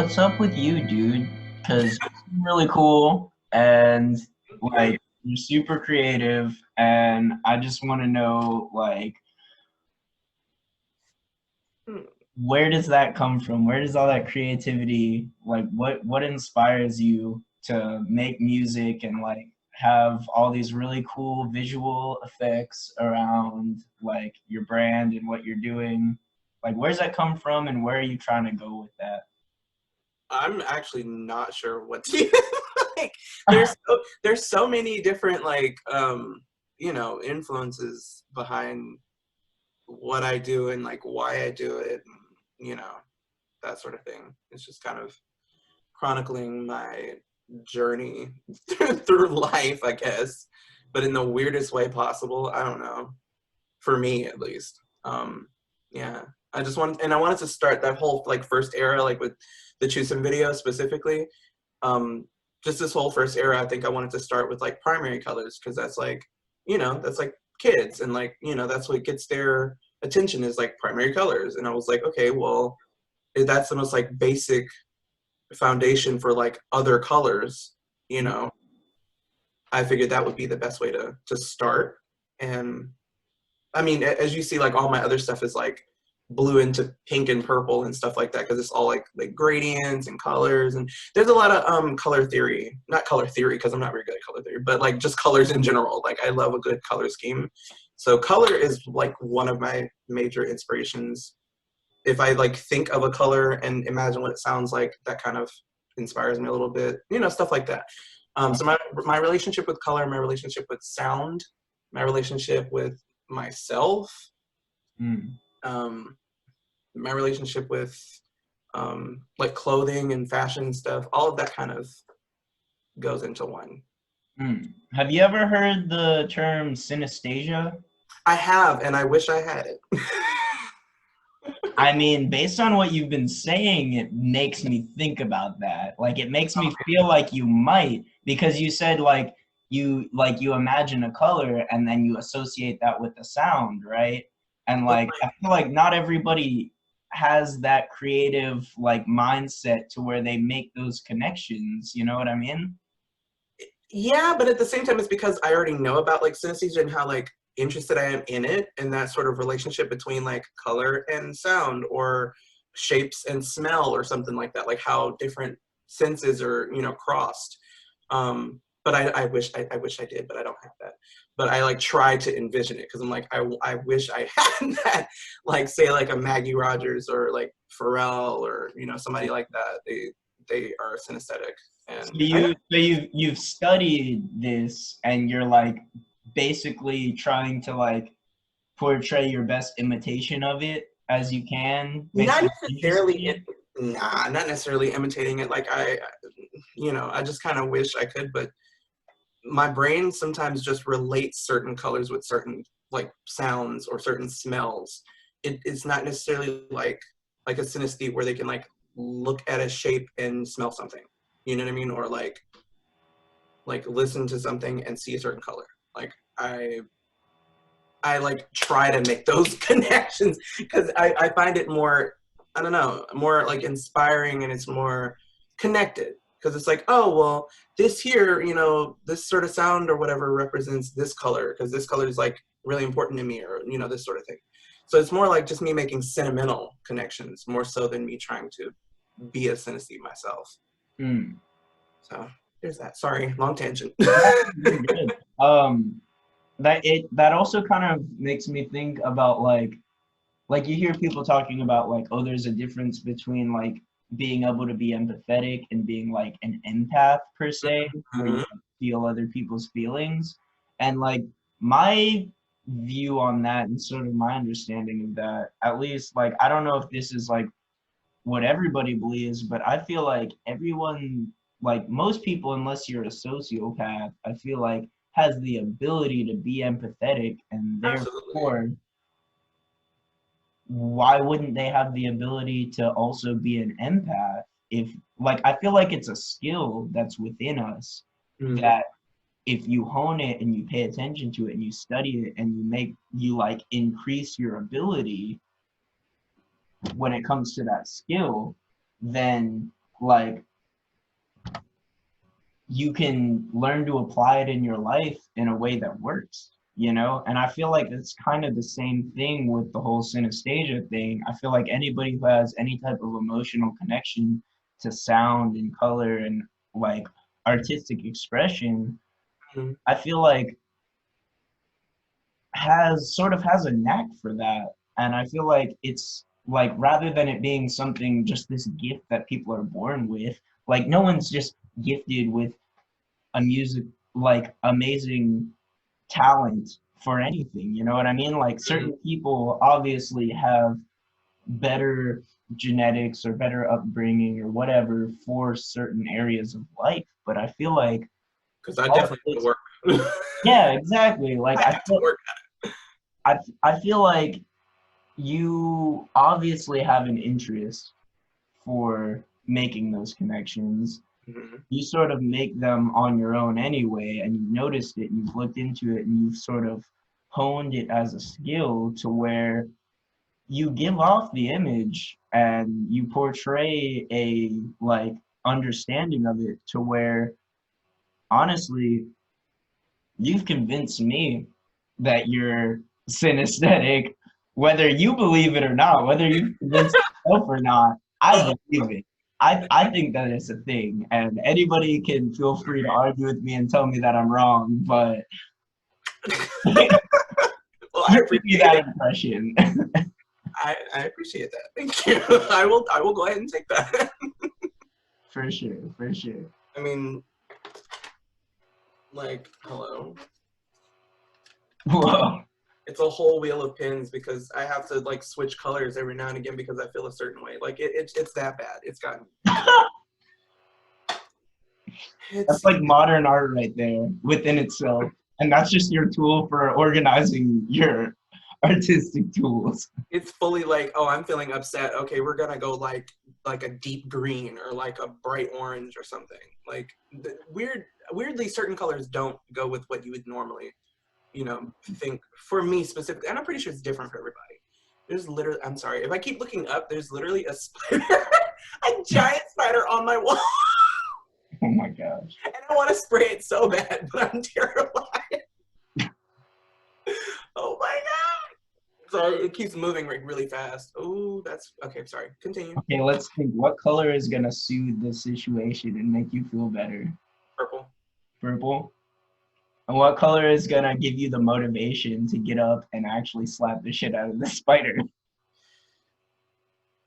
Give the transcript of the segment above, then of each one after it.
what's up with you, dude? Because you're really cool and like you're super creative, and I just want to know like Hmm. where does that come from? Where does all that creativity like what inspires you to make music and like have all these really cool visual effects around like your brand and what you're doing? Like where's that come from and where are you trying to go with that? I'm actually not sure what to do. Like, there's so many different influences behind what I do and like why I do it, and, that sort of thing. It's just kind of chronicling my journey through life, I guess, but in the weirdest way possible. I don't know, for me at least. Yeah, I wanted to start that whole like first era, like with the Choosing video specifically. Um, just this whole first era, I think I wanted to start with like primary colors because that's like, that's like kids, and like, that's what gets their attention is like primary colors. And I was like, okay, well, if that's the most like basic foundation for like other colors, you know, I figured that would be the best way to start. And I mean, as you see, like all my other stuff is like blue into pink and purple and stuff like that because it's all like gradients and colors, and there's a lot of color theory, not color theory because I'm not very good at color theory, but like just colors in general. Like I love a good color scheme, so color is like one of my major inspirations. If I like think of a color and imagine what it sounds like, that kind of inspires me a little bit, stuff like that. So my relationship with color, my relationship with sound, my relationship with myself, Mm. um, my relationship with like clothing and fashion stuff, all of that kind of goes into one. Mm. Have you ever heard the term synesthesia? I have, and I wish I had it. I mean, based on what you've been saying, it makes me think about that. Like, it makes me feel like you might, because you said like you imagine a color and then you associate that with the sound, right? And like I feel like not everybody has that creative like mindset to where they make those connections. You know what I mean? Yeah, but at the same time, it's because I already know about like synesthesia and how like interested I am in it, and that sort of relationship between like color and sound, or shapes and smell, or something like that. Like how different senses are, crossed. But I wish I wish I did, but I don't have that. But I like try to envision it because I'm like I wish I had that. Like say like a Maggie Rogers or like Pharrell or somebody like that. They are synesthetic, So and I know. you've studied this and you're like basically trying to like portray your best imitation of it as you can based Not on interest necessarily, in it. not necessarily imitating it. Like I just kind of wish I could, but my brain sometimes just relates certain colors with certain like sounds or certain smells. It's not necessarily like a synesthete where they can like look at a shape and smell something. You know what I mean? Or like listen to something and see a certain color. Like I like try to make those connections because I find it more, I don't know, more like inspiring, and it's more connected because it's like, oh, well, this here, this sort of sound or whatever represents this color because this color is like really important to me, or, this sort of thing. So it's more like just me making sentimental connections more so than me trying to be a synesthete myself. Mm. So there's that. Sorry, long tangent. No, you're good. That also kind of makes me think about like you hear people talking about like, oh, there's a difference between like being able to be empathetic and being like an empath per se, where you Mhm. like, feel other people's feelings. And like my view on that and sort of my understanding of that, at least like I don't know if this is like what everybody believes, but I feel like everyone, like most people, unless you're a sociopath, I feel like has the ability to be empathetic, and Absolutely. therefore why wouldn't they have the ability to also be an empath? If like I feel like it's a skill that's within us Mm. that if you hone it and you pay attention to it and you study it and you like increase your ability when it comes to that skill, then like you can learn to apply it in your life in a way that works, you know? And I feel like it's kind of the same thing with the whole synesthesia thing. I feel like anybody who has any type of emotional connection to sound and color and like artistic expression, Mhm. I feel like has a knack for that. And I feel like it's like rather than it being something just this gift that people are born with, like no one's just gifted with a music like amazing talent for anything, you know what I mean? Like Mhm. certain people obviously have better genetics or better upbringing or whatever for certain areas of life, but I feel like Because I all it definitely have to takes, work. yeah, exactly. Like I have to work. I feel like you obviously have an interest for making those connections. Mhm. You sort of make them on your own anyway, and you've noticed it, and you've looked into it, and you've sort of honed it as a skill to where you give off the image and you portray a like understanding of it to where honestly you've convinced me that you're synesthetic, whether you believe it or not, whether you convince yourself or not, I Oh, believe it. I think that it's a thing, and anybody can feel free to argue with me and tell me that I'm wrong, but well, I you give me appreciate that it. impression. I appreciate that. Thank you. I will go ahead and take that. For sure, for sure. I mean, like, hello. Whoa. It's a whole wheel of pins because I have to like switch colors every now and again because I feel a certain way. Like it's that bad. It's gotten. That's It's like modern art right there within itself. And that's just your tool for organizing your artistic tools. it's fully like, oh, I'm feeling upset. Okay, we're gonna go like a deep green or like a bright orange or something. Like weirdly, certain colors don't go with what you would normally, think. For me specifically, and I'm pretty sure it's different for everybody. There's literally, I'm sorry, if I keep looking up, there's literally a spider, a giant spider on my wall, Oh my gosh. and I want to spray it so bad, but I'm terrified. Oh my god! So it keeps moving like really fast. Oh, that's okay. Sorry. Continue. Okay, let's think. What color is gonna soothe the situation and make you feel better? Purple. Purple? And what color is gonna give you the motivation to get up and actually slap the shit out of the spider?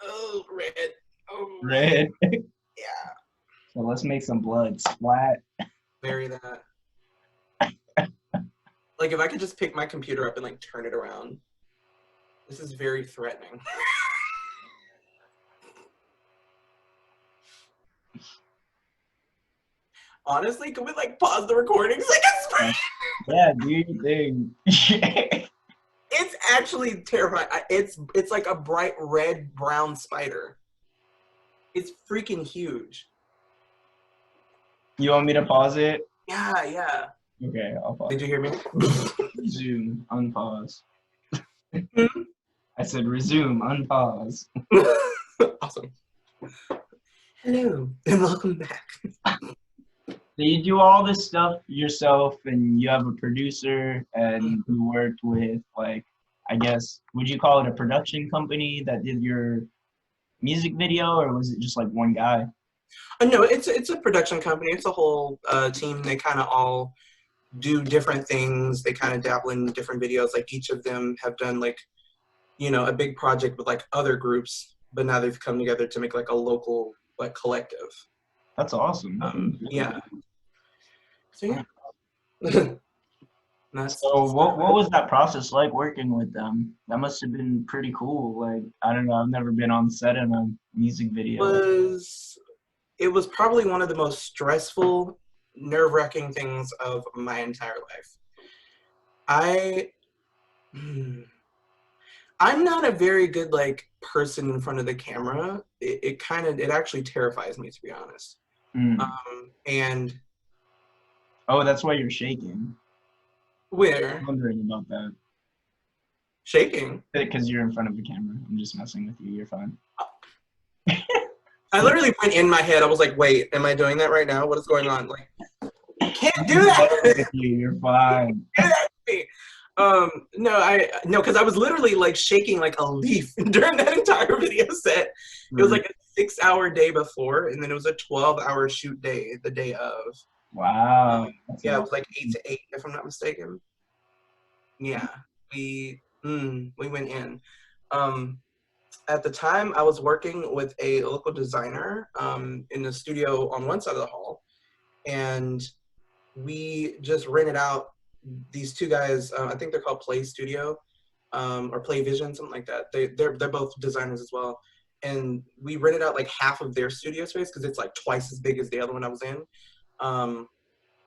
Oh, red. Oh, red. Red. Yeah. So let's make some blood splat. Marry that. Like if I could just pick my computer up and like turn it around. This is very threatening. Honestly, can we like pause the recording so I can spray? Yeah, do your thing. It's actually terrifying. It's like a bright red brown spider. It's freaking huge. You want me to pause it? Yeah, yeah. Okay, I'll pause. Did you hear me? Resume, unpause. I said resume, unpause. Awesome. Hello and welcome back. So you do all this stuff yourself and you have a producer and you worked with like, I guess, would you call it a production company that did your music video or was it just like one guy? No, it's a production company. It's a whole team. They kind of all do different things. They kind of dabble in different videos. Like each of them have done like, a big project with like other groups, but now they've come together to make like a local like collective. That's awesome. Yeah. So yeah. That's So what was that process like working with them? That must have been pretty cool. Like, I don't know, I've never been on set in a music video. was it was probably one of the most stressful, nerve-wracking things of my entire life. I I'm not a very good like person in front of the camera. It actually terrifies me, to be honest. Mm. And Oh, that's why you're shaking. where Wondering about that. shaking. Because you're in front of the camera. I'm just messing with you. You're fine. I literally went in my head. I was like, wait, am I doing that right now? What is going on? Like, can't do that. You're fine. Do that to me. No, because I was literally like shaking like a leaf during that entire video set. It was like a 6-hour day before, and then it was a 12-hour shoot day the day of. Wow. Yeah, it was like 8 to 8, if I'm not mistaken. Yeah, we went in. At the time, I was working with a local designer in the studio on one side of the hall, and we just rented out these two guys. I think they're called Play Studio or Play Vision, something like that. They're both designers as well, and we rented out like half of their studio space because it's like twice as big as the other one I was in.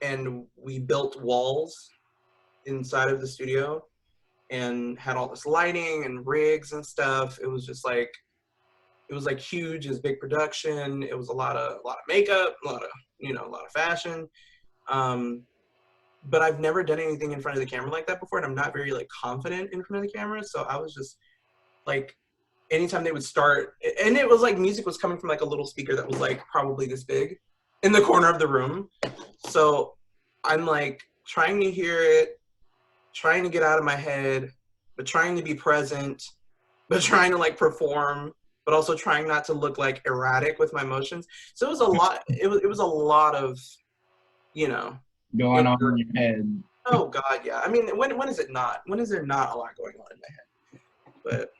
And we built walls inside of the studio and had all this lighting and rigs and stuff. It was just like, it was like huge, it was big production. It was a lot of makeup, a lot of fashion. But I've never done anything in front of the camera like that before, and I'm not very like confident in front of the camera. So I was just like, anytime they would start, and it was like music was coming from like a little speaker that was like probably this big in the corner of the room. So I'm like trying to hear it, trying to get out of my head, but trying to be present, but trying to like perform, but also trying not to look like erratic with my motions. So it was a lot. It was a lot of, going on in your head. Oh God, yeah. I mean, when is it not? When is there not a lot going on in my head? But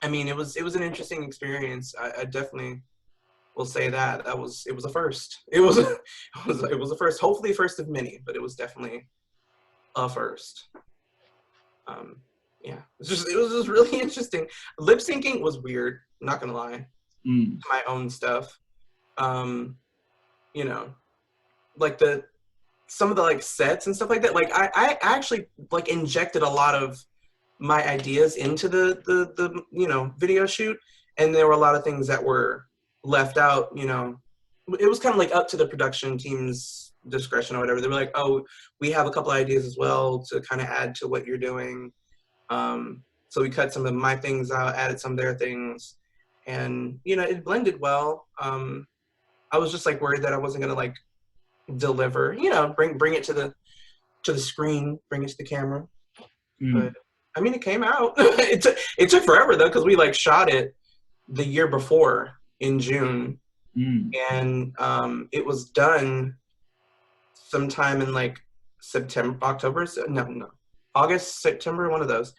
I mean, it was an interesting experience. I definitely will say that it was a first. It was a first. Hopefully, first of many, but it was definitely a first. Yeah, it was just really interesting. Lip syncing was weird. I'm not gonna lie. My own stuff. Like some of the like sets and stuff like that. Like I actually like injected a lot of my ideas into the video shoot, and there were a lot of things that were left out. It was kind of like up to the production team's discretion or whatever. They were like, oh, we have a couple ideas as well to kind of add to what you're doing. So we cut some of my things out, added some of their things, and it blended well. I was just like worried that I wasn't gonna like deliver, bring it to the screen, bring it to the camera. But I mean, it came out. It took forever though, because we like shot it the year before in June, and it was done sometime in like August, September, one of those.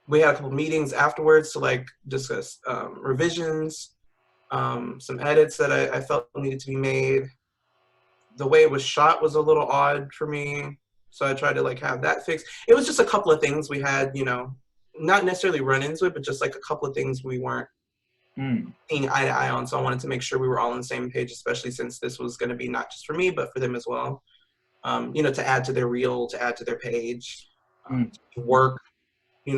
We had a couple meetings afterwards to like discuss revisions, some edits that I felt needed to be made. The way it was shot was a little odd for me, so I tried to like have that fixed. It was just a couple of things we had, not necessarily run-ins with, but just like a couple of things we weren't seeing eye to eye on. So I wanted to make sure we were all on the same page, especially since this was going to be not just for me, but for them as well. To add to their reel, to add to their page, to work,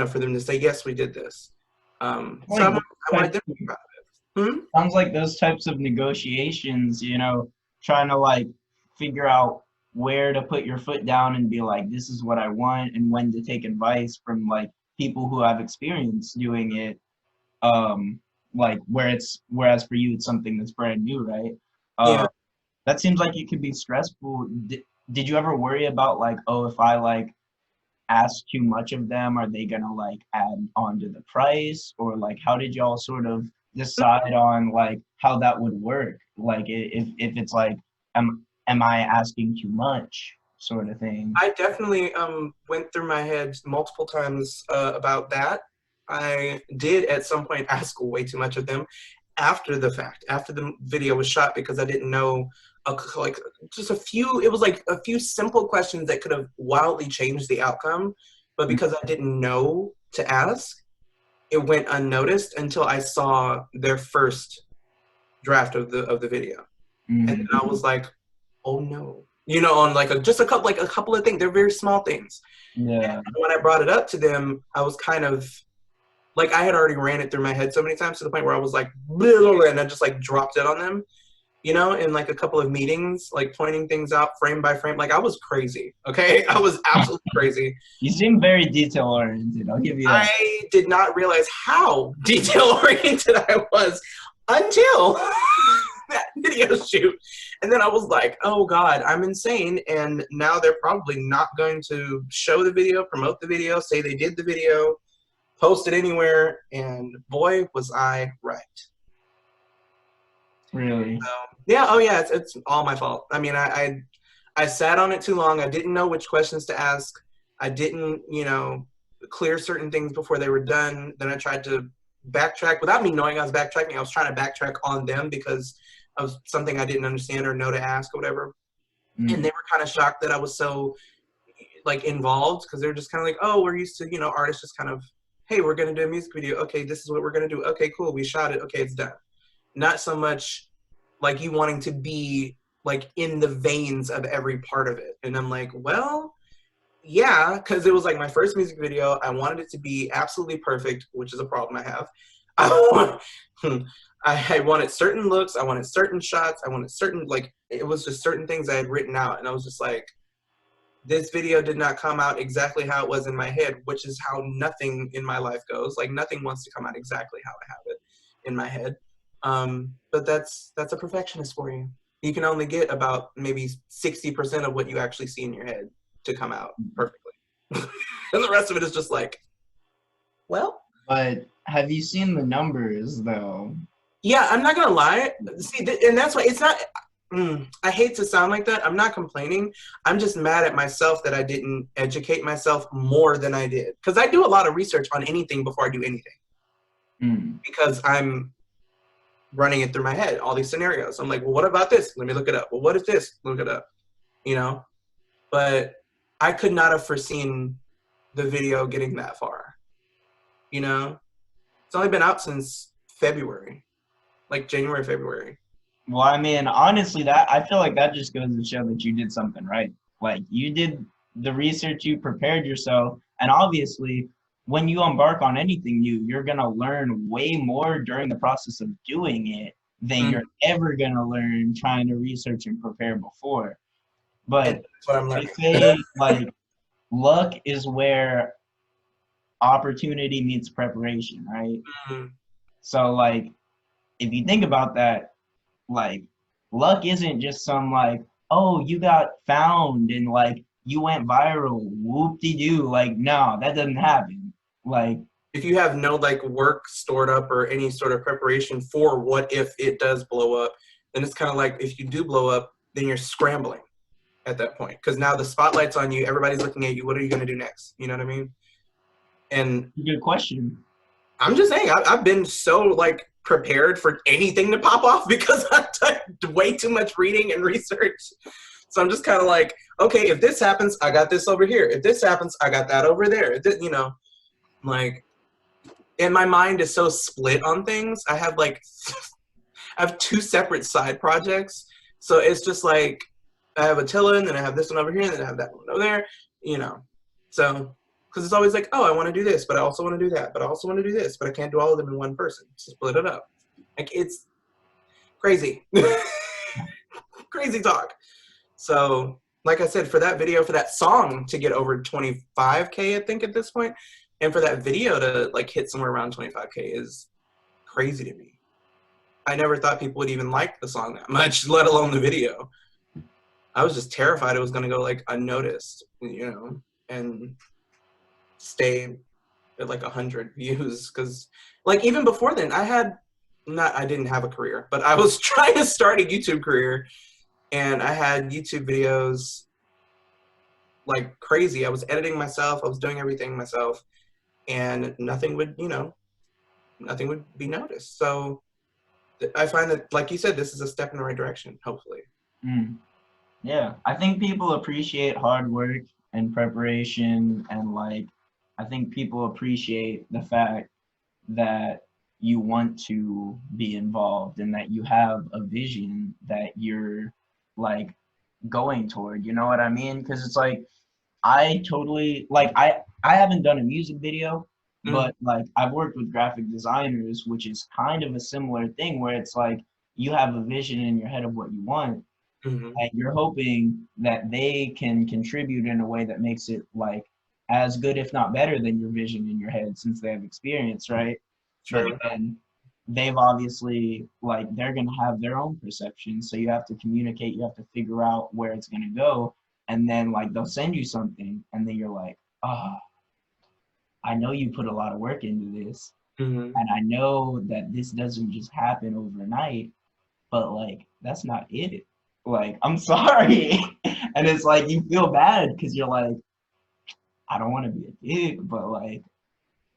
for them to say, yes, we did this. So I wanted them to think about it. Sounds like those types of negotiations, trying to like figure out where to put your foot down and be like, this is what I want, and when to take advice from like people who have experience doing it. Like whereas for you, it's something that's brand new, right? Yeah. That seems like it could be stressful. Did you ever worry about like, oh, if I like ask too much of them, are they gonna like add on to the price? Or like, how did y'all sort of decide on like how that would work? Like if it's like, am I asking too much sort of thing? I definitely went through my head multiple times about that. I did at some point ask way too much of them after the fact, after the video was shot, because I didn't know it was like a few simple questions that could have wildly changed the outcome, but because I didn't know to ask, it went unnoticed until I saw their first draft of the video. And then I was like, oh no, on like a couple of things. They're very small things. Yeah. And when I brought it up to them, I was kind of like, I had already ran it through my head so many times to the point where I was like, and I just like dropped it on them, in like a couple of meetings, like pointing things out frame by frame. Like I was crazy. Okay. I was absolutely crazy. You seem very detail oriented. I'll give you that. I did not realize how detail oriented I was until that video shoot. And then I was like, oh God, I'm insane. And now they're probably not going to show the video, promote the video, say they did the video, post it anywhere. And boy, was I right. Really? Yeah, oh yeah, it's all my fault. I mean, I sat on it too long. I didn't know which questions to ask. I didn't, clear certain things before they were done. Then I tried to backtrack without me knowing I was backtracking. I was trying to backtrack on them because of something I didn't understand or know to ask or whatever. And they were kind of shocked that I was so like involved, because they're just kind of like, oh, we're used to, artists just kind of, hey, we're going to do a music video. Okay, this is what we're going to do. Okay, cool. We shot it. Okay, it's done. Not so much like you wanting to be like in the veins of every part of it. And I'm like, well, yeah, because it was like my first music video. I wanted it to be absolutely perfect, which is a problem I have. I wanted certain looks. I wanted certain shots. I wanted certain, like, it was just certain things I had written out. And I was just like, this video did not come out exactly how it was in my head, which is how nothing in my life goes. Like, nothing wants to come out exactly how I have it in my head. But that's a perfectionist for you. You can only get about maybe 60% of what you actually see in your head to come out perfectly. And the rest of it is just like, well. But have you seen the numbers though? Yeah, I'm not gonna lie. See, and that's why it's not. I hate to sound like that. I'm not complaining. I'm just mad at myself that I didn't educate myself more than I did. Because I do a lot of research on anything before I do anything. Because I'm running it through my head, all these scenarios. I'm like, well, what about this? Let me look it up. Well, what if this? Look it up. But I could not have foreseen the video getting that far. It's only been out since February, like January, February. Well, I mean, honestly, that I feel like that just goes to show that you did something right. Like, you did the research, you prepared yourself, and obviously, when you embark on anything new, you're gonna learn way more during the process of doing it than you're ever gonna learn trying to research and prepare before. But they say, like, luck is where opportunity meets preparation, right? So, like, if you think about that, like, luck isn't just some, like, oh, you got found and, like, you went viral, whoop-de-doo. Like, no, that doesn't happen. Like, if you have no, like, work stored up or any sort of preparation for what if it does blow up, then it's kind of like, if you do blow up, then you're scrambling at that point. Because now the spotlight's on you, everybody's looking at you, what are you going to do next? You know what I mean? And good question. I'm just saying, I've been so, like, prepared for anything to pop off because I've done way too much reading and research. So I'm just kind of like, okay, if this happens, I got this over here. If this happens, I got that over there. Like, and my mind is so split on things. I have I have 2 separate side projects. So it's just like, I have Attxla, and then I have this one over here, and then I have that one over there, So, because it's always like, oh, I want to do this, but I also want to do that, but I also want to do this, but I can't do all of them in one person. So split it up. Like, it's crazy. Crazy talk. So, like I said, for that video, for that song to get over 25K, I think at this point, and for that video to, like, hit somewhere around 25K is crazy to me. I never thought people would even like the song that much, let alone the video. I was just terrified it was going to go, like, unnoticed, and stay at, like, 100 views. Because, like, even before then, I didn't have a career, but I was trying to start a YouTube career, and I had YouTube videos like crazy. I was editing myself. I was doing everything myself, and nothing would be noticed. So I find that, like you said, this is a step in the right direction, hopefully. Yeah, I think people appreciate hard work and preparation, and, like, I think people appreciate the fact that you want to be involved and that you have a vision that you're, like, going toward, you know what I mean? Because it's like, I totally, like, I haven't done a music video, but, like, I've worked with graphic designers, which is kind of a similar thing, where it's like, you have a vision in your head of what you want, and you're hoping that they can contribute in a way that makes it, like, as good, if not better, than your vision in your head, since they have experience, right? Sure. But then they've obviously like they're gonna have their own perception. So you have to communicate, you have to figure out where it's gonna go, and then like they'll send you something, and then you're like, oh, I know you put a lot of work into this, Mm-hmm. and I know that this doesn't just happen overnight, but like that's not it. Like I'm sorry, and it's like you feel bad because you're like, I don't want to be a dick, but like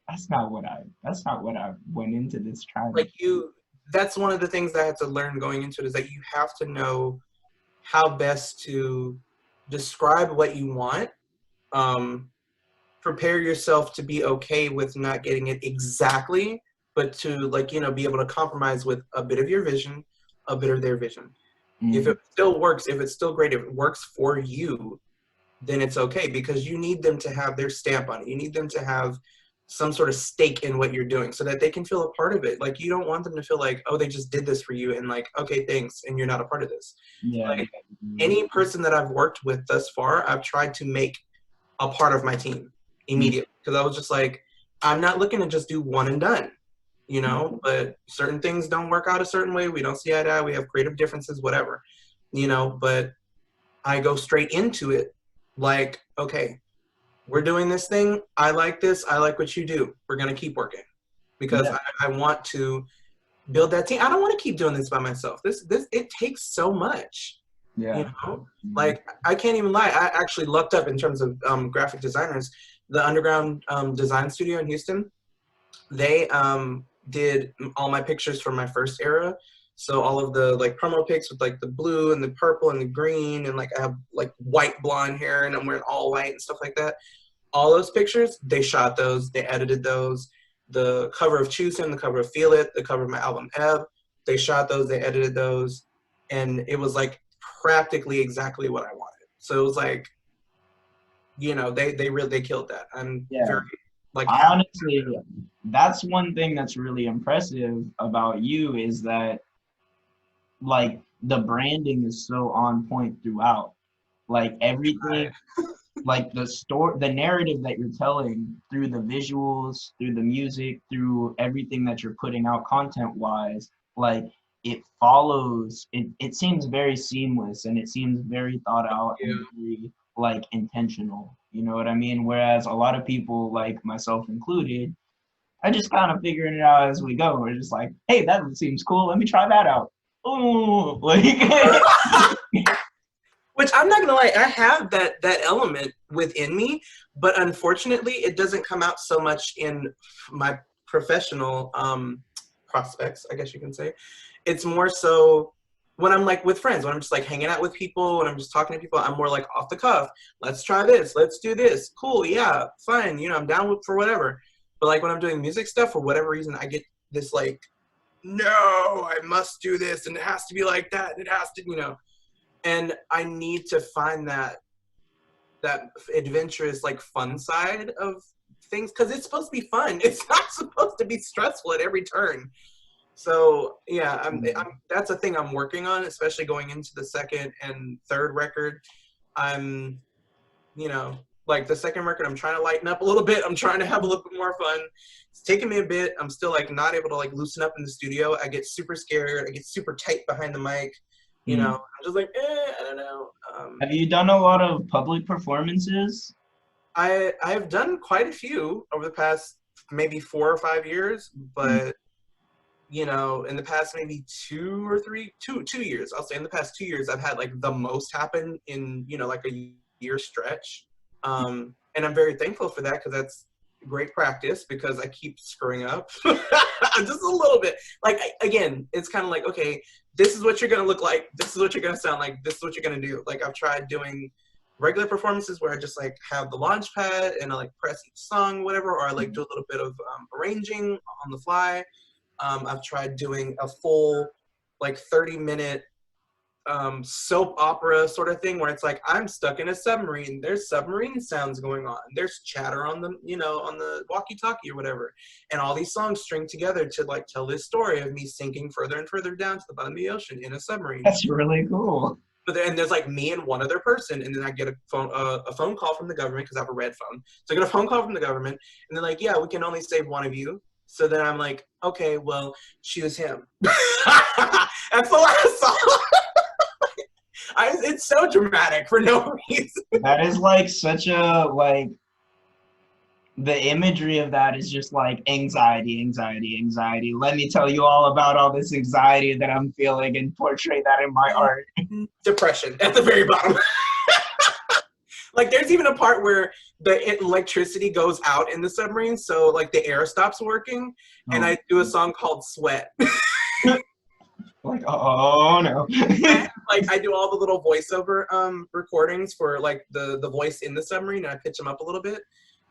that's not what I went into this trying to Like that's one of the things I had to learn going into it, is that you have to know how best to describe what you want. Um, Prepare yourself to be okay with not getting it exactly, but to, like, be able to compromise with a bit of your vision, a bit of their vision. If mm, it still works, if it's still great, if it works for you, then it's okay, because you need them to have their stamp on it. You need them to have some sort of stake in what you're doing so that they can feel a part of it. Like, you don't want them to feel like, oh, they just did this for you and like, okay, thanks, and you're not a part of this. yeah, Like, any person that I've worked with thus far, I've tried to make a part of my team mm, immediately, because I was just like, I'm not looking to just do one and done, but certain things don't work out a certain way. We don't see eye to eye. We have creative differences, whatever, but I go straight into it like, okay, we're doing this thing. I like this. I like what you do. We're going to keep working, because yeah, I want to build that team. I don't want to keep doing this by myself. It takes so much, you yeah. know, Mm, like, I can't even lie. I actually lucked up in terms of graphic designers. The Underground Design Studio in Houston, they did all my pictures from my first era. So all of the like promo pics with like the blue and the purple and the green, and like I have like white blonde hair and I'm wearing all white and stuff like that. All those pictures, they shot those, they edited those. The cover of Choose Him, the cover of Feel It, the cover of my album Ebb, they shot those, they edited those, and it was like practically exactly what I wanted. So it was like, they killed that. I'm yeah. very like happy. Honestly, that's one thing that's really impressive about you is that like the branding is so on point throughout. Like everything, like the narrative that you're telling through the visuals, through the music, through everything that you're putting out content wise, like it seems very seamless and it seems very thought out and Yeah. very like intentional. You know what I mean? Whereas a lot of people, like myself included, I just kind of figuring it out as we go. We're just like, hey, that seems cool. Let me try that out. Ooh, like Which, I'm not gonna lie, I have that element within me, but unfortunately, it doesn't come out so much in my professional prospects, I guess you can say. It's more so when I'm like with friends, when I'm just like hanging out with people, when I'm just talking to people, I'm more like off the cuff. Let's try this. Let's do this. Cool. Yeah. Fine. I'm down for whatever. But like when I'm doing music stuff, for whatever reason, I get this like, no, I must do this, and it has to be like that, and it has to. And I need to find that adventurous, like, fun side of things, because it's supposed to be fun. It's not supposed to be stressful at every turn. So yeah, that's a thing I'm working on, especially going into the second and third record. I'm, like the second record, I'm trying to lighten up a little bit. I'm trying to have a little bit more fun. It's taking me a bit. I'm still like not able to like loosen up in the studio. I get super scared. I get super tight behind the mic. Hmm. I'm just like, I don't know. Have you done a lot of public performances? I've done quite a few over the past maybe 4 or 5 years, Hmm. but in the past maybe 2 years, I'll say in the past 2 years, I've had like the most happen in like a year stretch, and I'm very thankful for that, because that's great practice, because I keep screwing up just a little bit. Like, again, it's kind of like, okay, this is what you're gonna look like, this is what you're gonna sound like, this is what you're gonna do. Like, I've tried doing regular performances where I just like have the launch pad and I like press each song, whatever, or I like do a little bit of arranging on the fly. I've tried doing a full like 30-minute soap opera sort of thing, where it's like I'm stuck in a submarine. There's submarine sounds going on. There's chatter on the on the walkie-talkie or whatever, and all these songs string together to like tell this story of me sinking further and further down to the bottom of the ocean in a submarine. That's really cool. But then there's like me and one other person, and then I get a phone call from the government, because I have a red phone. So I get a phone call from the government, and they're like, "Yeah, we can only save one of you. So then I'm like, okay, well, choose him. That's the last song. It's so dramatic for no reason. That is like such a like the imagery of that is just like anxiety, anxiety, anxiety. Let me tell you all about all this anxiety that I'm feeling and portray that in my art. Depression at the very bottom. Like there's even a part where the electricity goes out in the submarine, so like the air stops working, and I do a song called Sweat. Like, oh no. Like I do all the little voiceover recordings for like the voice in the submarine, and I pitch them up a little bit.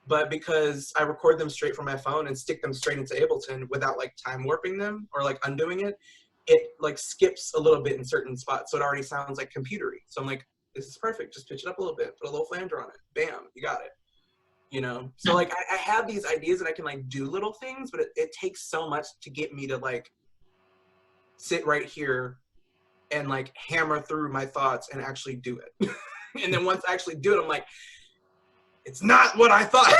But because I record them straight from my phone and stick them straight into Ableton without like time warping them or like undoing it, it like skips a little bit in certain spots, so it already sounds like computery. So I'm like, this is perfect. Just pitch it up a little bit, put a little flanger on it. Bam, you got it. You know? So like I have these ideas and I can like do little things, but it takes so much to get me to like sit right here and like hammer through my thoughts and actually do it. And then once I actually do it, I'm like, it's not what I thought.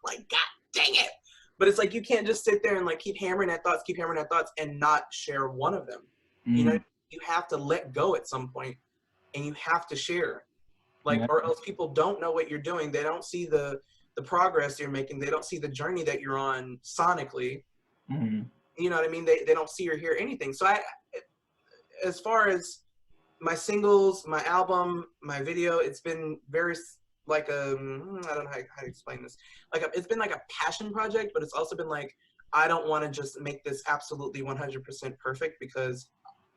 Like, God dang it. But it's like, you can't just sit there and like keep hammering at thoughts and not share one of them. You know, you have to let go at some point and you have to share. Like, or else people don't know what you're doing. They don't see the progress you're making. They don't see the journey that you're on sonically. You know what I mean? They don't see or hear anything. So as far as my singles, my album, my video, it's been very like I don't know how to explain this. Like it's been like a passion project, but it's also been like, I don't want to just make this absolutely 100% perfect because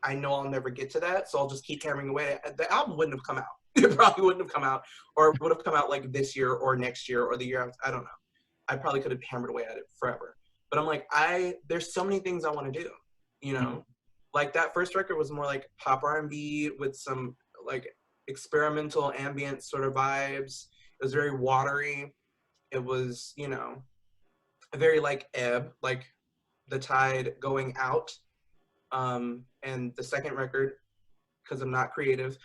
I know I'll never get to that. So I'll just keep hammering away. The album wouldn't have come out. It probably wouldn't have come out, or it would have come out like this year or next year or the year after. I don't know. I probably could have hammered away at it forever. But I'm like, there's so many things I want to do, you know? Like that first record was more like pop R&B with some like experimental ambient sort of vibes. It was very watery. It was, you know, very like ebb, like the tide going out. And the second record, because I'm not creative,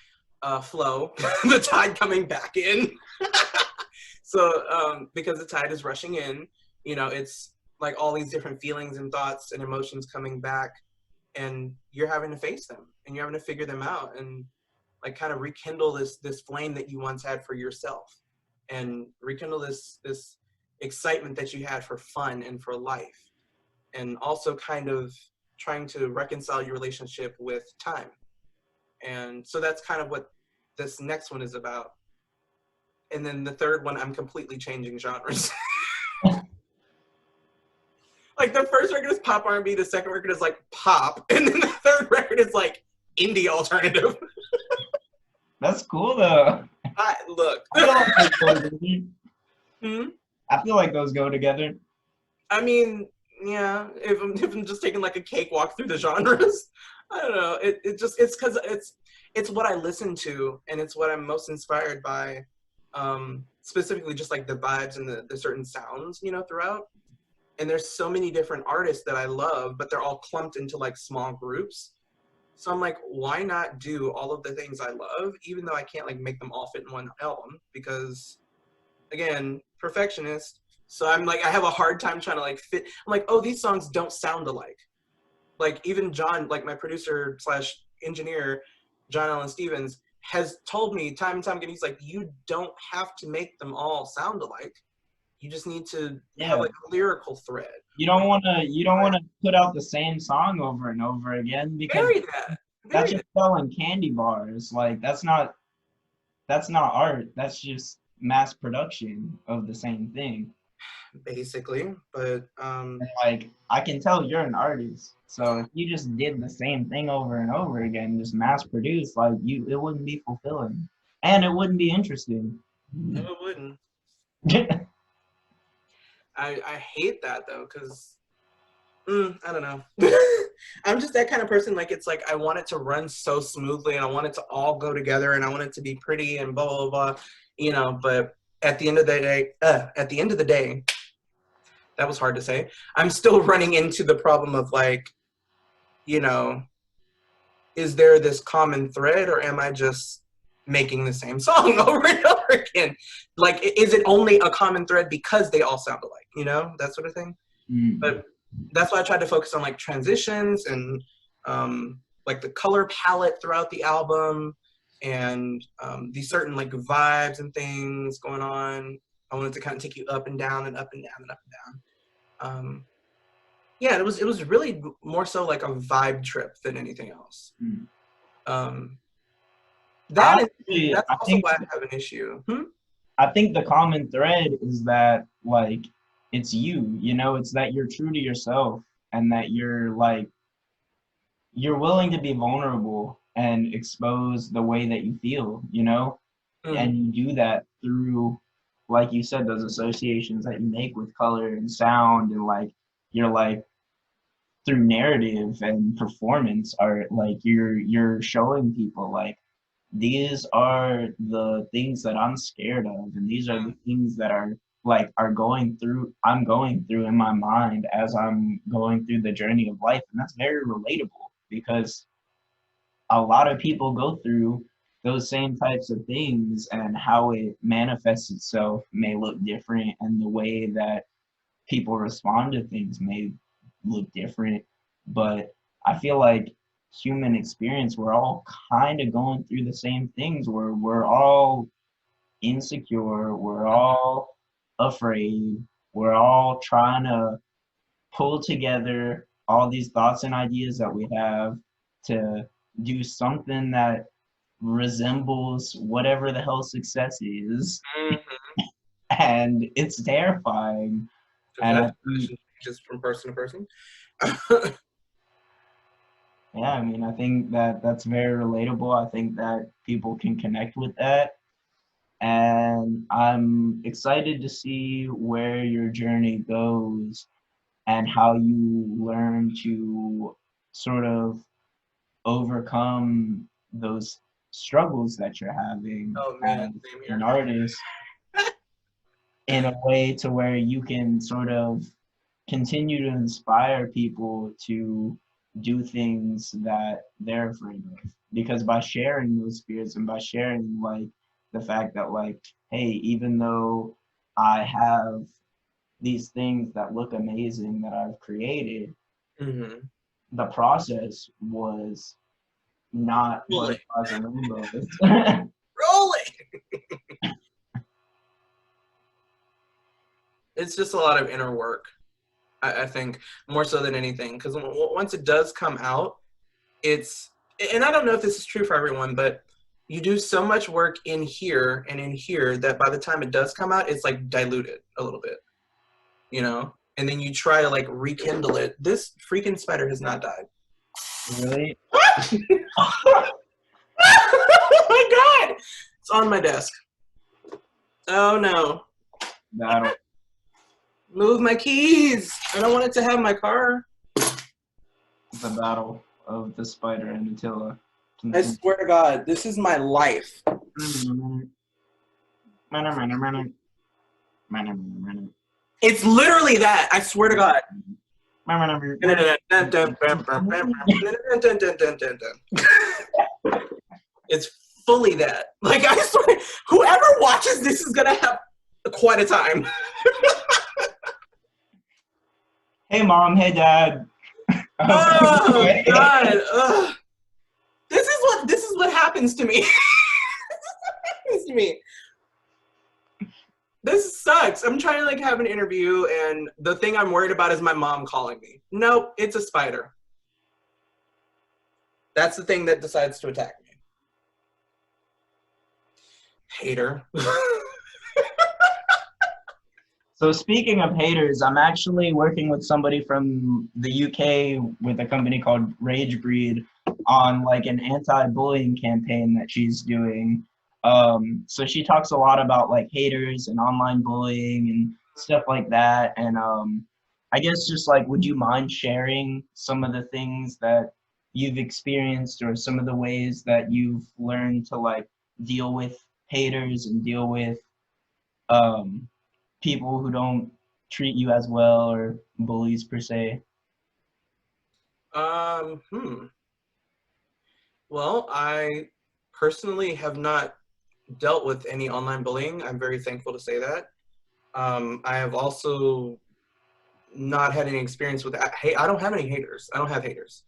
flow, the tide coming back in. So because the tide is rushing in, you know, it's like all these different feelings and thoughts and emotions coming back, and you're having to face them and you're having to figure them out and like kind of rekindle this flame that you once had for yourself, and rekindle this excitement that you had for fun and for life, and also kind of trying to reconcile your relationship with time. And so that's kind of what this next one is about. And then the third one, I'm completely changing genres. Like the first record is pop R&B, the second record is like pop, and then the third record is like indie alternative. That's cool though. Look. I feel like those go together. I mean, yeah, if I'm just taking like a cakewalk through the genres, I don't know. It's because it's what I listen to, and it's what I'm most inspired by. Specifically, just like the vibes and the certain sounds, you know, throughout. And there's so many different artists that I love, but they're all clumped into like small groups. So I'm like, why not do all of the things I love, even though I can't like make them all fit in one album? Because again, perfectionist. So I'm like, I have a hard time trying to like fit. I'm like, oh, these songs don't sound alike. Like even John, like my producer slash engineer, John Allen Stevens, has told me time and time again, he's like, you don't have to make them all sound alike. You just need to have like a lyrical thread. You don't want to put out the same song over and over again, because that's just selling candy bars. Like that's not art. That's just mass production of the same thing. Basically, but like I can tell you're an artist. So if you just did the same thing over and over again, just mass produce, like it wouldn't be fulfilling. And it wouldn't be interesting. No, it wouldn't. I hate that though, because I don't know. I'm just that kind of person. Like it's like I want it to run so smoothly, and I want it to all go together, and I want it to be pretty and blah blah blah, you know. But at the end of the day, that was hard to say. I'm still running into the problem of like, you know, is there this common thread, or am I just making the same song over and over again? Like, is it only a common thread because they all sound alike, you know, that sort of thing? Mm. But that's why I tried to focus on like transitions and like the color palette throughout the album, and these certain like vibes and things going on. I wanted to kind of take you up and down and up and down and up and down. Yeah, it was really more so like a vibe trip than anything else. Mm. Um, Honestly, that's also why I have an issue. I think the common thread is that like it's you, you know, it's that you're true to yourself and that you're like you're willing to be vulnerable and expose the way that you feel, you know? Mm. And you do that through, like you said, those associations that you make with color and sound and like you're like through narrative and performance are like you're showing people like these are the things that I'm scared of and these are the things that are like are going through I'm going through in my mind as I'm going through the journey of life, and that's very relatable because a lot of people go through those same types of things, and how it manifests itself may look different and the way that people respond to things may look different, but I feel like human experience, we're all kind of going through the same things where we're all insecure, we're all afraid, we're all trying to pull together all these thoughts and ideas that we have to do something that resembles whatever the hell success is. Mm-hmm. And it's terrifying. Because And that I think definition changes from person to person. yeah, I mean, I think that that's very relatable. I think that people can connect with that. And I'm excited to see where your journey goes and how you learn to sort of overcome those struggles that you're having Oh as man, same an here. artist in a way to where you can sort of continue to inspire people to do things that they're afraid of. Because by sharing those fears and by sharing like the fact that like, hey, even though I have these things that look amazing that I've created, Mm-hmm. the process was not Rolling, butterflies and rainbows. rolling. It's just a lot of inner work. I think more so than anything, because once it does come out, it's, and I don't know if this is true for everyone, but you do so much work in here and in here that by the time it does come out, it's like diluted a little bit, you know? And then you try to like rekindle it. This freaking spider has not died. Really? Oh my god! It's on my desk. Oh no. Battle. Move my keys. I don't want it to have my car. The battle of the spider and Attila. I swear to God, this is my life. It's literally that. I swear to God. It's fully that. Like, I swear, whoever watches this is gonna have quite a time. Hey mom, hey dad. Oh God. Ugh. This is what happens to me. Happens to me. This sucks. I'm trying to like have an interview, and the thing I'm worried about is my mom calling me. Nope, it's a spider. That's the thing that decides to attack me. Hater. So speaking of haters, I'm actually working with somebody from the UK with a company called Rage Breed on like an anti-bullying campaign that she's doing. So she talks a lot about like haters and online bullying and stuff like that. And I guess just like, would you mind sharing some of the things that you've experienced or some of the ways that you've learned to like deal with haters and deal with um, people who don't treat you as well or bullies per se? um, hmm. Well, I personally have not dealt with any online bullying. I'm very thankful to say that. I have also not had any experience with that. Hey, I don't have any haters. I don't have haters.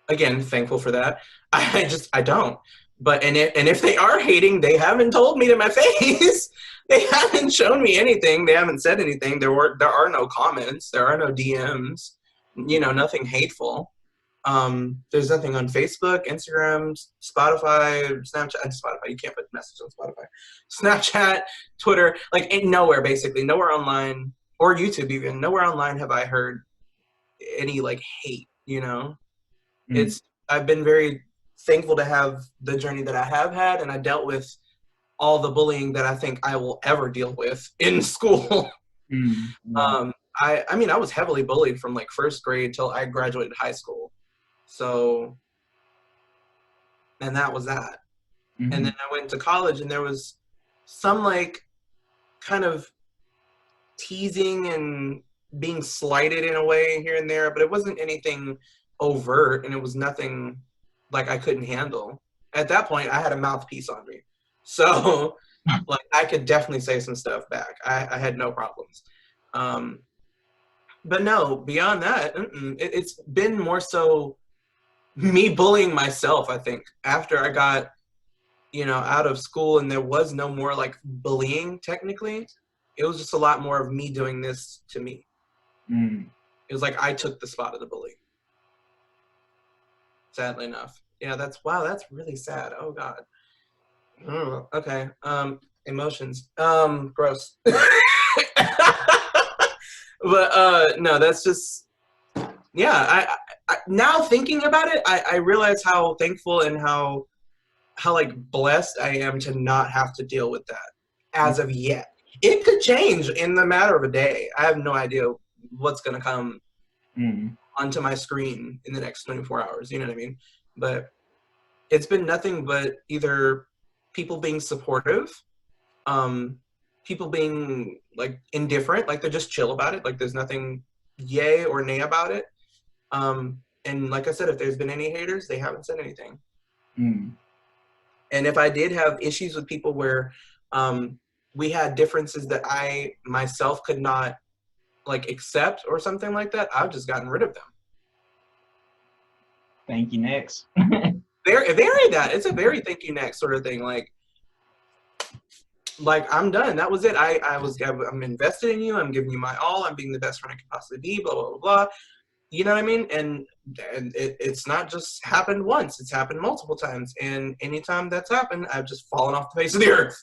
Again, thankful for that. I don't. But if they are hating, they haven't told me to my face. They haven't shown me anything. They haven't said anything. There are no comments. There are no DMs. You know, nothing hateful. There's nothing on Facebook, Instagram, Spotify, Snapchat. Spotify, you can't put messages on Spotify. Snapchat, Twitter, like nowhere basically, nowhere online, or YouTube even. Nowhere online have I heard any like hate. You know, I've been very thankful to have the journey that I have had, and I dealt with all the bullying that I think I will ever deal with in school. I mean, I was heavily bullied from like first grade till I graduated high school. So, and that was that. And then I went to college, and there was some like kind of teasing and being slighted in a way here and there, but it wasn't anything overt, and it was nothing like I couldn't handle. At that point, I had a mouthpiece on me. So, like, I could definitely say some stuff back. I had no problems. But no, beyond that, it's been more so me bullying myself, I think, after I got, you know, out of school and there was no more like bullying technically. It was just a lot more of me doing this to me. It was like I took the spot of the bully. Sadly enough. Yeah, that's really sad. Oh God. Okay. Emotions. Gross. But no, that's just, yeah, I now thinking about it, I realize how thankful and how like blessed I am to not have to deal with that as of yet. It could change in the matter of a day. I have no idea what's gonna come onto my screen in the next 24 hours, you know what I mean? But it's been nothing but either people being supportive, people being like indifferent, like they're just chill about it, like there's nothing yay or nay about it. And like I said, if there's been any haters, they haven't said anything. And if I did have issues with people where we had differences that I myself could not like accept or something like that, I've just gotten rid of them. Thank you, next. Very that. It's a very thank you next sort of thing. Like I'm done. That was it. I'm invested in you. I'm giving you my all. I'm being the best friend I could possibly be. Blah blah blah blah. You know what I mean? And it's not just happened once. It's happened multiple times. And anytime that's happened, I've just fallen off the face of the earth.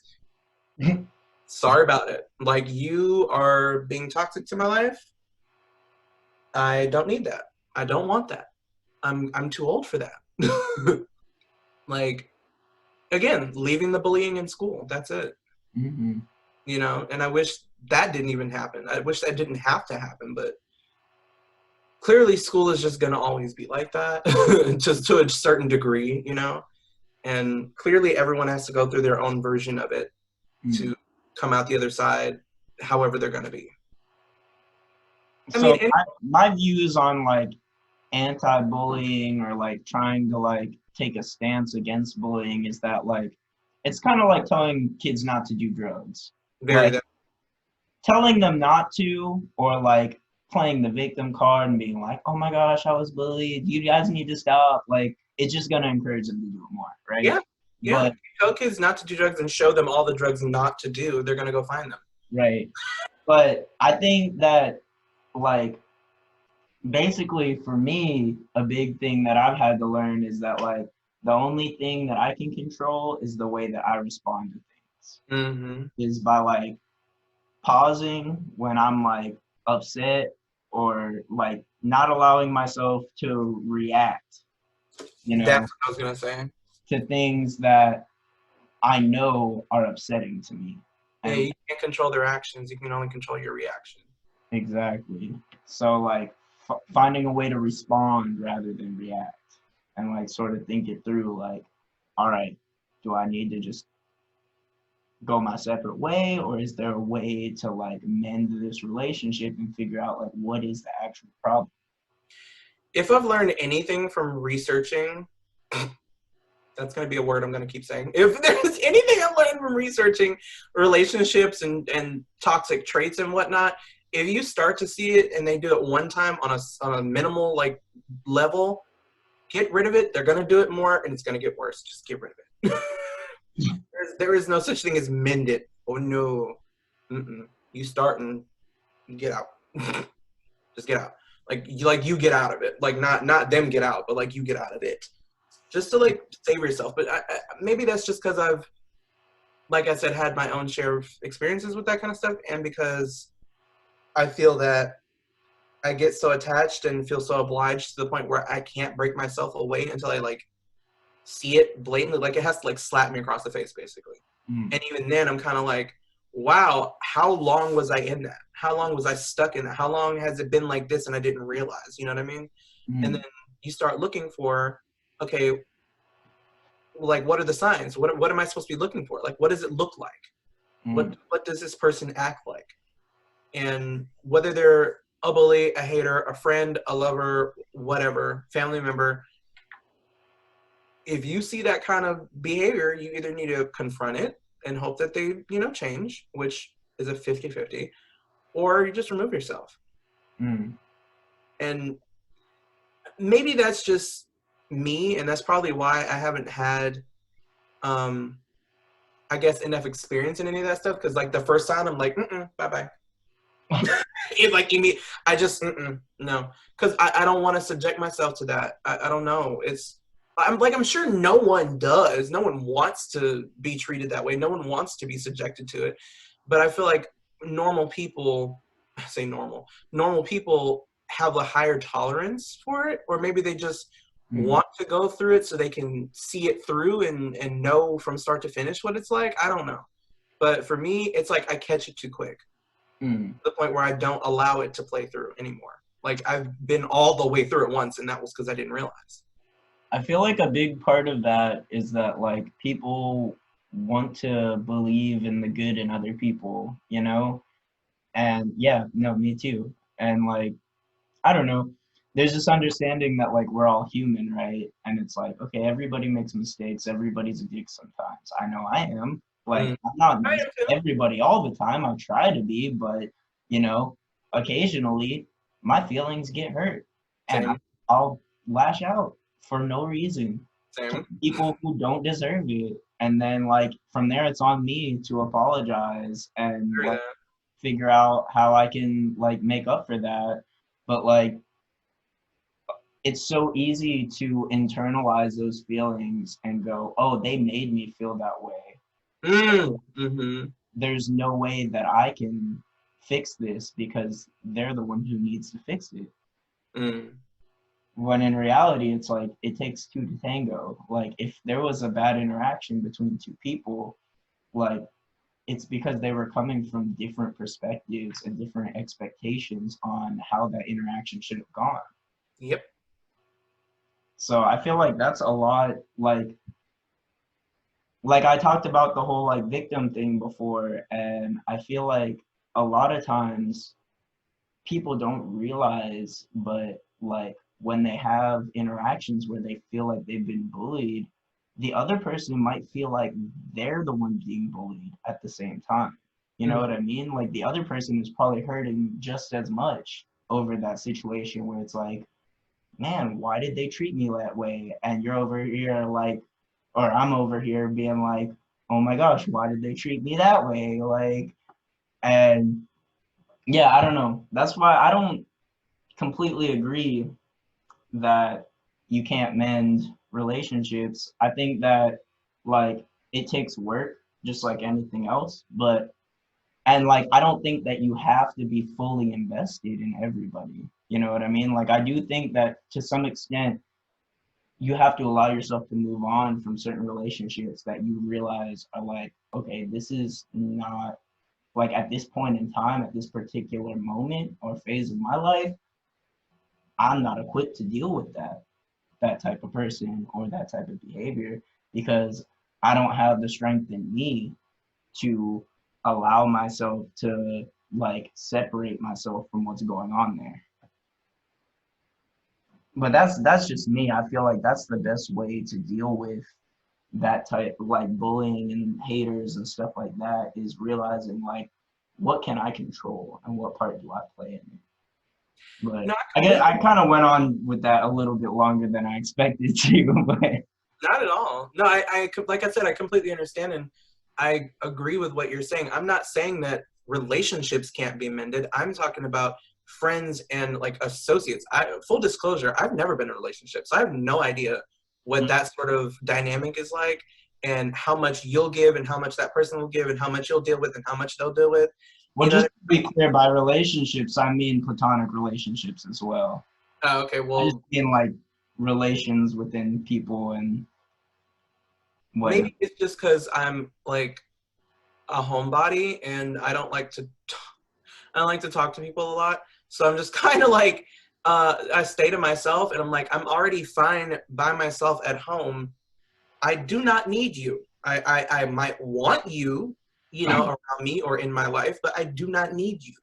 Sorry about it. Like, you are being toxic to my life. I don't need that. I don't want that. I'm too old for that. Like, again, leaving the bullying in school. That's it. You know, and I wish that didn't even happen. I wish that didn't have to happen, but clearly school is just going to always be like that, just to a certain degree, you know? And clearly everyone has to go through their own version of it to come out the other side, however they're going to be. My views on like anti-bullying or like trying to like take a stance against bullying is that like it's kind of like telling kids not to do drugs. Telling them not to, or like playing the victim card and being like, oh my gosh, I was bullied, you guys need to stop, like it's just gonna encourage them to do it more, right? Yeah. But if you tell kids not to do drugs and show them all the drugs not to do, they're gonna go find them. Right. But I think that like basically for me, a big thing that I've had to learn is that like the only thing that I can control is the way that I respond to things. Is by like pausing when I'm like upset, or like not allowing myself to react, you know, that's what I was gonna say, to things that I know are upsetting to me. Yeah, you can't control their actions, you can only control your reaction. Exactly. So like finding a way to respond rather than react, and like sort of think it through, like, all right, do I need to just go my separate way, or is there a way to like mend this relationship and figure out like what is the actual problem? If I've learned anything from researching, that's going to be a word I'm going to keep saying. If there's anything I've learned from researching relationships and toxic traits and whatnot, if you start to see it and they do it one time on a minimal like level, get rid of it. They're gonna do it more, and it's gonna get worse. Just get rid of it. there is no such thing as mend it. Oh no, you start and you get out. Just get out. You get out of it. Like not them get out, but like you get out of it. Just to like save yourself. But maybe that's just because I've, like I said, had my own share of experiences with that kind of stuff, and because I feel that I get so attached and feel so obliged to the point where I can't break myself away until I like see it blatantly. Like it has to like slap me across the face, basically. And even then, I'm kind of like, wow, how long was I in that? How long was I stuck in that? How long has it been like this and I didn't realize? You know what I mean? And then you start looking for, okay, like what are the signs? What am I supposed to be looking for? Like what does it look like? What does this person act like? And whether they're a bully, a hater, a friend, a lover, whatever, family member, if you see that kind of behavior, you either need to confront it and hope that they, change, which is a 50-50, or you just remove yourself. And maybe that's just me, and that's probably why I haven't had, I guess, enough experience in any of that stuff, because like the first time I'm like, bye-bye. It's like I just no, because I don't want to subject myself to that. I don't know. I'm sure no one does. No one wants to be treated that way. No one wants to be subjected to it. But I feel like normal people have a higher tolerance for it, or maybe they just want to go through it so they can see it through and know from start to finish what it's like. I don't know. But for me, it's like I catch it too quick. To the point where I don't allow it to play through anymore. Like I've been all the way through it once, and that was because I didn't realize. I feel like a big part of that is that like people want to believe in the good in other people, And yeah, no, me too. And like, I don't know, there's this understanding that like we're all human, right? And it's like, okay, everybody makes mistakes. Everybody's a dick sometimes. I know I am. Like, I'm not nice to everybody all the time. I try to be, but occasionally my feelings get hurt, and I'll lash out for no reason to people who don't deserve it. And then like from there, it's on me to apologize and like, figure out how I can like make up for that. But like, it's so easy to internalize those feelings and go, oh, they made me feel that way. There's no way that I can fix this because they're the one who needs to fix it. When in reality, it's like it takes two to tango. Like if there was a bad interaction between two people, like it's because they were coming from different perspectives and different expectations on how that interaction should have gone. Yep. So I feel like that's a lot like I talked about the whole like victim thing before, and I feel like a lot of times people don't realize, but like when they have interactions where they feel like they've been bullied, the other person might feel like they're the one being bullied at the same time. You know what I mean? Like the other person is probably hurting just as much over that situation where it's like, man, why did they treat me that way? And you're over here like, or I'm over here being like, oh my gosh, why did they treat me that way? Like, and yeah, I don't know. That's why I don't completely agree that you can't mend relationships. I think that like it takes work just like anything else, and like I don't think that you have to be fully invested in everybody. You know what I mean? Like I do think that to some extent you have to allow yourself to move on from certain relationships that you realize are like, okay, this is not like at this point in time, at this particular moment or phase of my life, I'm not equipped to deal with that type of person or that type of behavior because I don't have the strength in me to allow myself to like separate myself from what's going on there. But that's just me. I feel like that's the best way to deal with that type of like bullying and haters and stuff like that is realizing like what can I control and what part do I play in it? But No, I kind of went on with that a little bit longer than I expected to. But not at all. No, like I said, I completely understand, and I agree with what you're saying. I'm not saying that relationships can't be mended. I'm talking about friends and like associates. Full disclosure, I've never been in a relationship, so I have no idea what that sort of dynamic is like, and how much you'll give, and how much that person will give, and how much you'll deal with, and how much they'll deal with. well, You know just what to be clear, by relationships, I mean platonic relationships as well. I mean? Okay, I just well, mean like relations within people and whatnot. maybe it's just because I'm like a homebody and I don't like to talk to people a lot. So I'm just kind of like, I stay to myself and I'm like, I'm already fine by myself at home. I do not need you. I might want you, you know, around me or in my life, but I do not need you,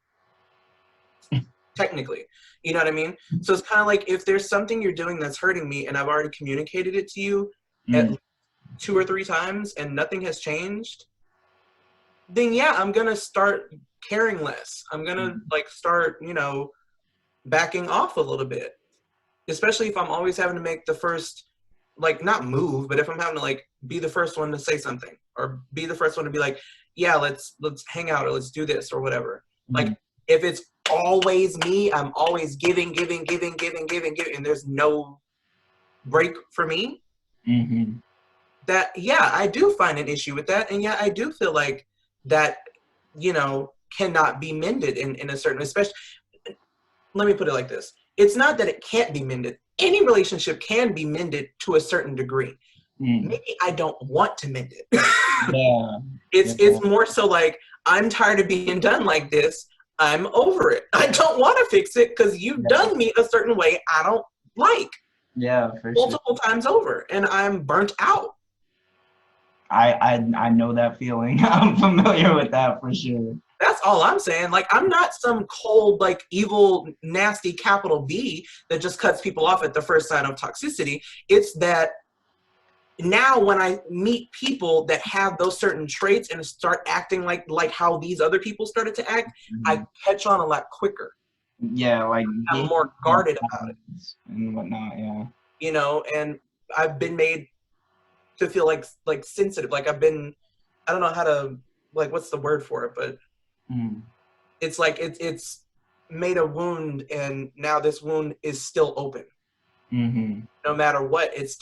technically. You know what I mean? So it's kind of like if there's something you're doing that's hurting me and I've already communicated it to you at Mm, 2 or 3 times and nothing has changed, then yeah, I'm gonna start caring less. I'm gonna like start, you know, backing off a little bit. Especially if I'm always having to make the first, like not move, but if I'm having to like be the first one to say something or be the first one to be like, yeah, let's hang out or let's do this or whatever. mm, Like if it's always me, I'm always giving, and there's no break for me, mm-hmm. that yeah, I do find an issue with that. And yeah, I do feel like that, you know, cannot be mended in a certain, especially, let me put it like this. It's not that it can't be mended. Any relationship can be mended to a certain degree. Mm. Maybe I don't want to mend it. Yeah, yeah, It's more so like I'm tired of being done like this. I'm over it. I don't want to fix it because you've yeah, done me a certain way I don't like yeah, for sure. multiple times over, and I'm burnt out. I know that feeling. I'm familiar with that for sure. That's all I'm saying. Like, I'm not some cold, like, evil, nasty capital V that just cuts people off at the first sign of toxicity. It's that now when I meet people that have those certain traits and start acting like how these other people started to act, I Mhm. catch on a lot quicker. Yeah, like I'm more guarded about it, and whatnot. Yeah. you know, and I've been made to feel like sensitive. Like I've been, I don't know how to, like, what's the word for it, but Mm. it's like it's made a wound and now this wound is still open. Mm-hmm. No matter what, it's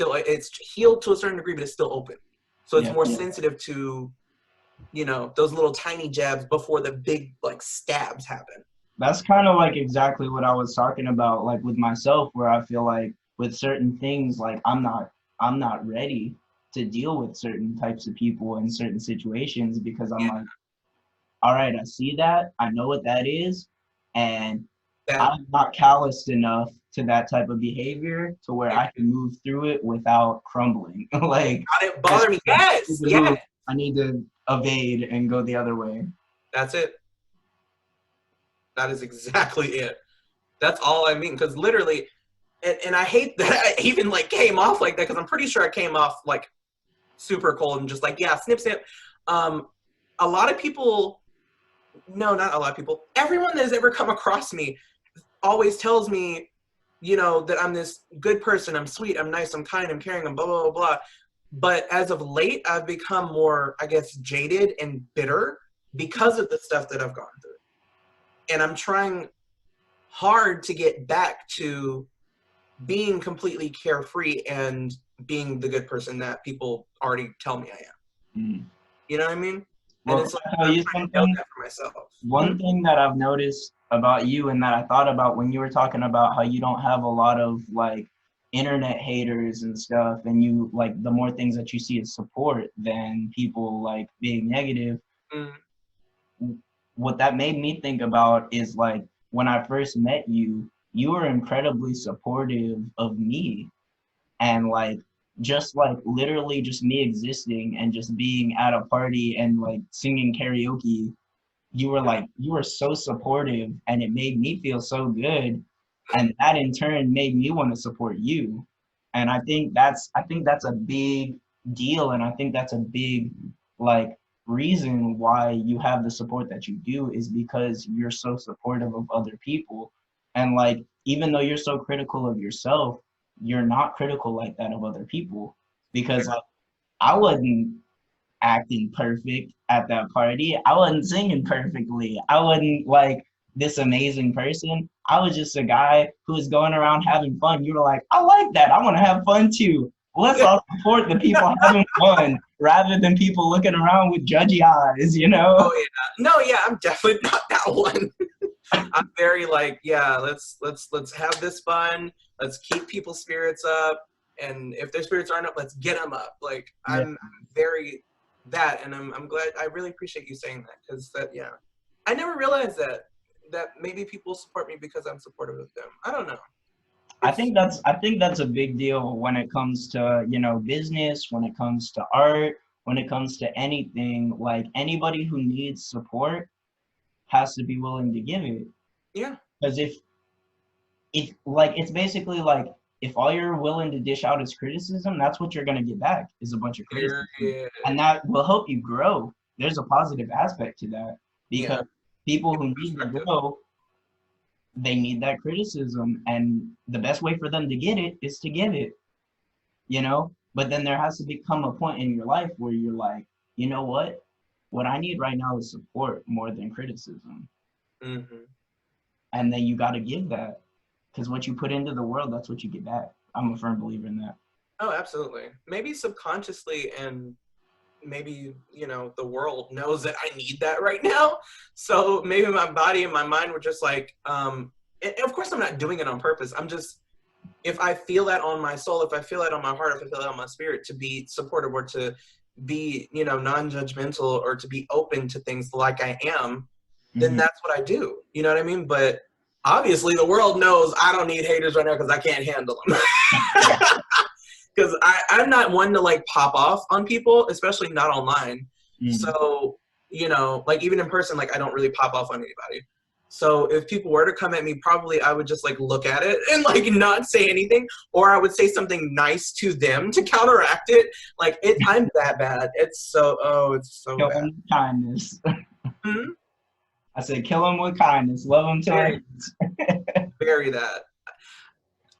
healed to a certain degree, but it's still open. So it's Yeah. more sensitive to, you know, those little tiny jabs before the big like stabs happen. That's kind of like exactly what I was talking about, like with myself, where I feel like with certain things, like I'm not ready to deal with certain types of people in certain situations because I'm Yeah, like, all right, I see that, I know what that is, and that I'm not calloused enough to that type of behavior to where I can move through it without crumbling. Like it that's bother me. Yes, who yes, I need to evade and go the other way. that's it. That is exactly it. That's all I mean. Because literally, and I hate that I even like came off like that because I'm pretty sure I came off like super cold and just like, yeah, snip snip. Um, a lot of people, no, not a lot of people. Everyone that has ever come across me always tells me, you know, that I'm this good person. I'm sweet. I'm nice. I'm kind. I'm caring. I'm blah blah blah blah. But as of late, I've become more, I guess, jaded and bitter because of the stuff that I've gone through, and I'm trying hard to get back to being completely carefree and being the good person that people already tell me I am. Mm. You know what I mean? And Well, it's can like I tell I'm you trying to know something? that for myself. One thing that I've noticed about you and that I thought about when you were talking about how you don't have a lot of like internet haters and stuff, and you like the more things that you see is support than people like being negative. Mm, What that made me think about is like when I first met you, you were incredibly supportive of me and like literally just me existing and just being at a party and like singing karaoke, you were so supportive and it made me feel so good, and that in turn made me want to support you. And I think that's a big deal, and I think that's a big like reason why you have the support that you do is because you're so supportive of other people. And like, even though you're so critical of yourself, you're not critical like that of other people. Because like, I wasn't acting perfect at that party. I wasn't singing perfectly. I wasn't like this amazing person. I was just a guy who was going around having fun. You were like, I like that. I want to have fun too. Let's all support the people having fun rather than people looking around with judgy eyes, you know? Oh yeah. No, yeah, I'm definitely not that one. I'm very like, yeah, let's have this fun. Let's keep people's spirits up. And if their spirits aren't up, let's get them up. Like Yeah. I'm very that, and I'm glad. I really appreciate you saying that, because that, yeah, I never realized that maybe people support me because I'm supportive of them. I don't know. I think that's a big deal when it comes to, you know, business, when it comes to art, when it comes to anything. Like anybody who needs support has to be willing to give it. Yeah. Because if like it's basically like if all you're willing to dish out is criticism, that's what you're gonna get back is a bunch of criticism. Period. And that will help you grow. There's a positive aspect to that Yeah. because people Give who them need to perspective. grow, they need that criticism. And the best way for them to get it is to give it, you know? But then there has to become a point in your life where you're like, you know what? What I need right now is support more than criticism. Mm-hmm. And then you got to give that because what you put into the world, that's what you get back. I'm a firm believer in that. Oh, absolutely. Maybe subconsciously, and maybe, you know, the world knows that I need that right now. So maybe my body and my mind were just like, and of course I'm not doing it on purpose. I'm just, if I feel that on my soul, if I feel that on my heart, if I feel that on my spirit, to be supportive or to be, you know, non-judgmental or to be open to things like I am, then Mm-hmm. that's what I do. You know what I mean? But obviously the world knows I don't need haters right now because I can't handle them. Because I'm not one to like pop off on people, especially not online. Mm-hmm. So, you know, like even in person, like I don't really pop off on anybody. So if people were to come at me, probably I would just like look at it and like not say anything, or I would say something nice to them to counteract it. Like I'm that bad. It's so Kill bad. them with kindness. Hmm? I said, kill them with kindness. Love them till Very, very that.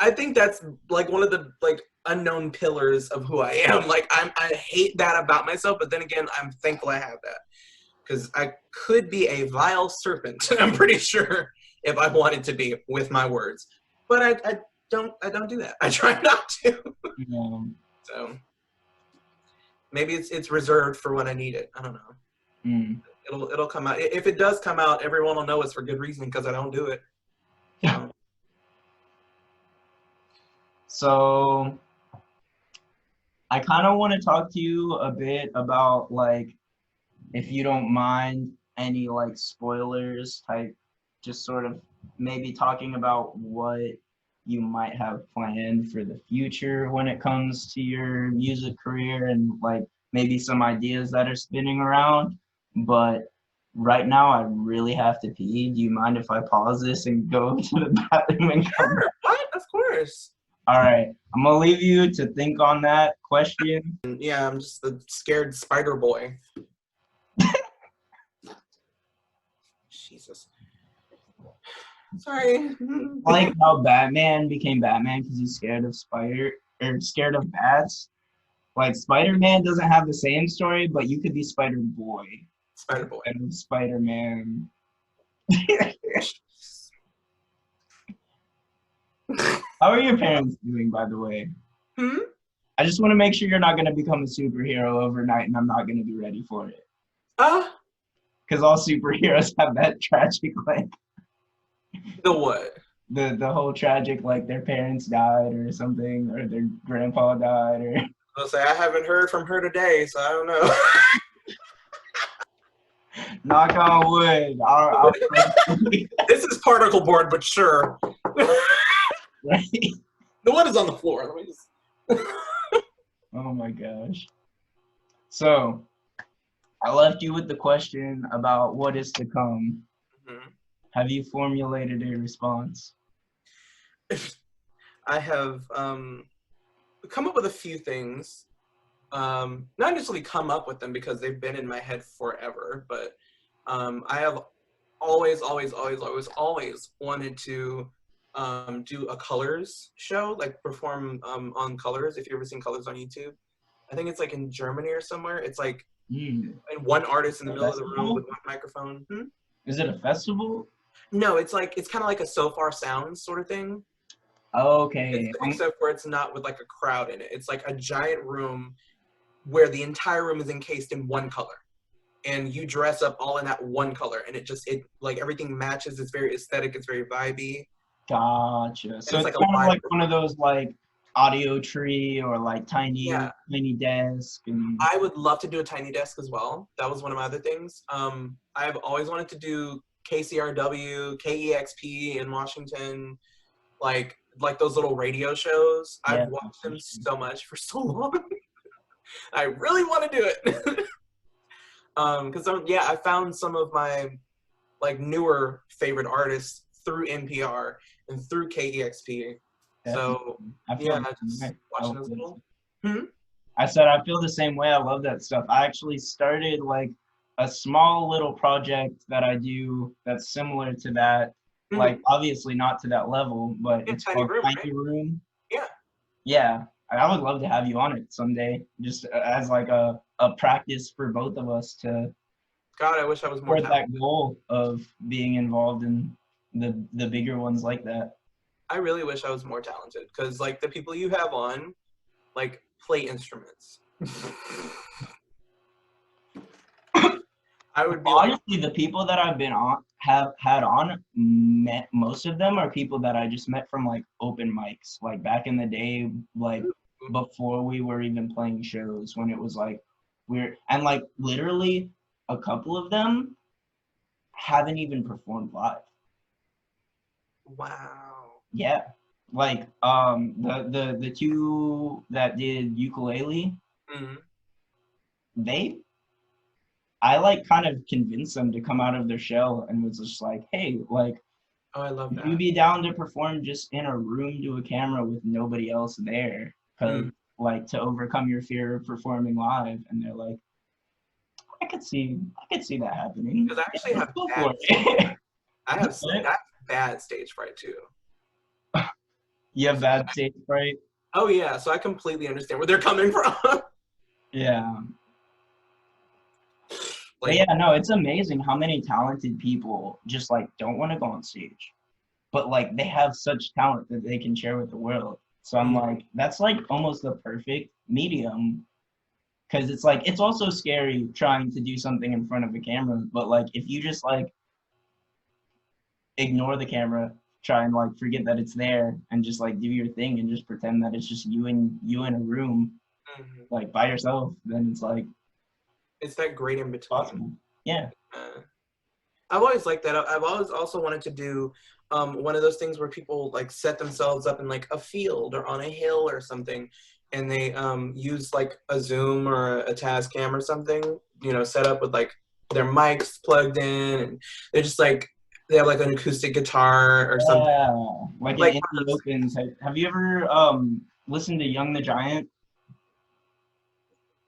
I think that's like one of the like unknown pillars of who I am. Like I hate that about myself, but then again, I'm thankful I have that, because I could be a vile serpent. I'm pretty sure if I wanted to be with my words, but I don't do that. I try not to. um, So maybe it's reserved for when I need it. I don't know. mm. It'll come out. If it does come out, everyone will know it's for good reason because I don't do it. So. So I kind of want to talk to you a bit about like, if you don't mind, any like spoilers type, just sort of maybe talking about what you might have planned for the future when it comes to your music career and like maybe some ideas that are spinning around. But right now I really have to pee. Do you mind if I pause this and go to the bathroom and come back? Sure. What? Of course. All right, I'm gonna leave you to think on that question. Yeah, I'm just the scared spider boy. Jesus. Sorry. I like how Batman became Batman because he's scared of spider or scared of bats. Like Spider-Man doesn't have the same story, but you could be Spider-Boy Spider boy. instead of Spider-Man. How are your parents doing, by the way? Hmm? I just want to make sure you're not going to become a superhero overnight, and I'm not going to be ready for it. Uh, Because all superheroes have that tragic, like the what? the whole tragic, like their parents died or something, or their grandpa died, or I'll say I haven't heard from her today, so I don't know. knock on wood. This is particle board, but sure. Right? The one is on the floor. Let me just. Oh my gosh. So I left you with the question about what is to come. Mhm. Have you formulated a response? I have come up with a few things. not necessarily come up with them because they've been in my head forever, but I have always wanted to do a colors show, like perform on colors. If you've ever seen colors on YouTube, I think it's like in Germany or somewhere. It's like and one artist in the A middle of the room festival? with one microphone. Is it a festival? No, it's kind of like a So Far Sounds sort of thing. Okay. Except where it's not with like a crowd in it. It's like a giant room where the entire room is encased in one color. And you dress up all in that one color, and it like everything matches. It's very aesthetic. It's very vibey. Gotcha. And So it's it's like a kind of live like one of those like audio tree or like Yeah, tiny desk and I would love to do a tiny desk as well. That was one of my other things. I've always wanted to do KCRW, KEXP in Washington, like those little radio shows. yeah. I've watched them so much for so long. I really want to do it. Because yeah, I found some of my like newer favorite artists through NPR and through KEXP. Definitely. So I feel yeah, the same just way. watching those little. Hmm? I said I feel the same way. I love that stuff. I actually started like a small little project that I do that's similar to that. Like Hmm. obviously not to that level, but Yeah, it's tiny called room, right? Tiny Room. Yeah. Yeah, I would love to have you on it someday, just as like a practice for both of us to God, I wish I was more support that talented. goal of being involved in the bigger ones like that. I really wish I was more talented because like the people you have on, like play instruments. I would be like, Honestly, the people that I've been on have had on met most of them are people that I just met from like open mics, like back in the day, like before we were even playing shows when it was like we're and like literally a couple of them haven't even performed live. wow. Yeah. Like the two that did ukulele, Mm-hmm. they I like kind of convinced them to come out of their shell and was just like, hey, like Oh, I love would you that. be down to perform just in a room to a camera with nobody else there? Cause Mm. like to overcome your fear of performing live. And they're like, I could see that happening. Because I Yeah, actually let's have go bad for stage it. fright. I have bad stage fright too. You have So, bad stage fright? oh yeah, so I completely understand where they're coming from. Yeah. But Like, yeah, no, it's amazing how many talented people just like don't want to go on stage, but like they have such talent that they can share with the world. So I'm mm, like, that's like almost the perfect medium because it's like it's also scary trying to do something in front of a camera, but like if you just like ignore the camera, try and like forget that it's there and just like do your thing and just pretend that it's just you in a room mhm. like by yourself, then it's like It's that great in between. possible. Yeah. Uh, I've always liked that. I've always also wanted to do one of those things where people like set themselves up in like a field or on a hill or something, and they use like a Zoom or a Tascam or something, you know, set up with like their mics plugged in, and they're just like they have like an acoustic guitar or something. Yeah, like an Like indie open type. Have you ever listened to Young the Giant?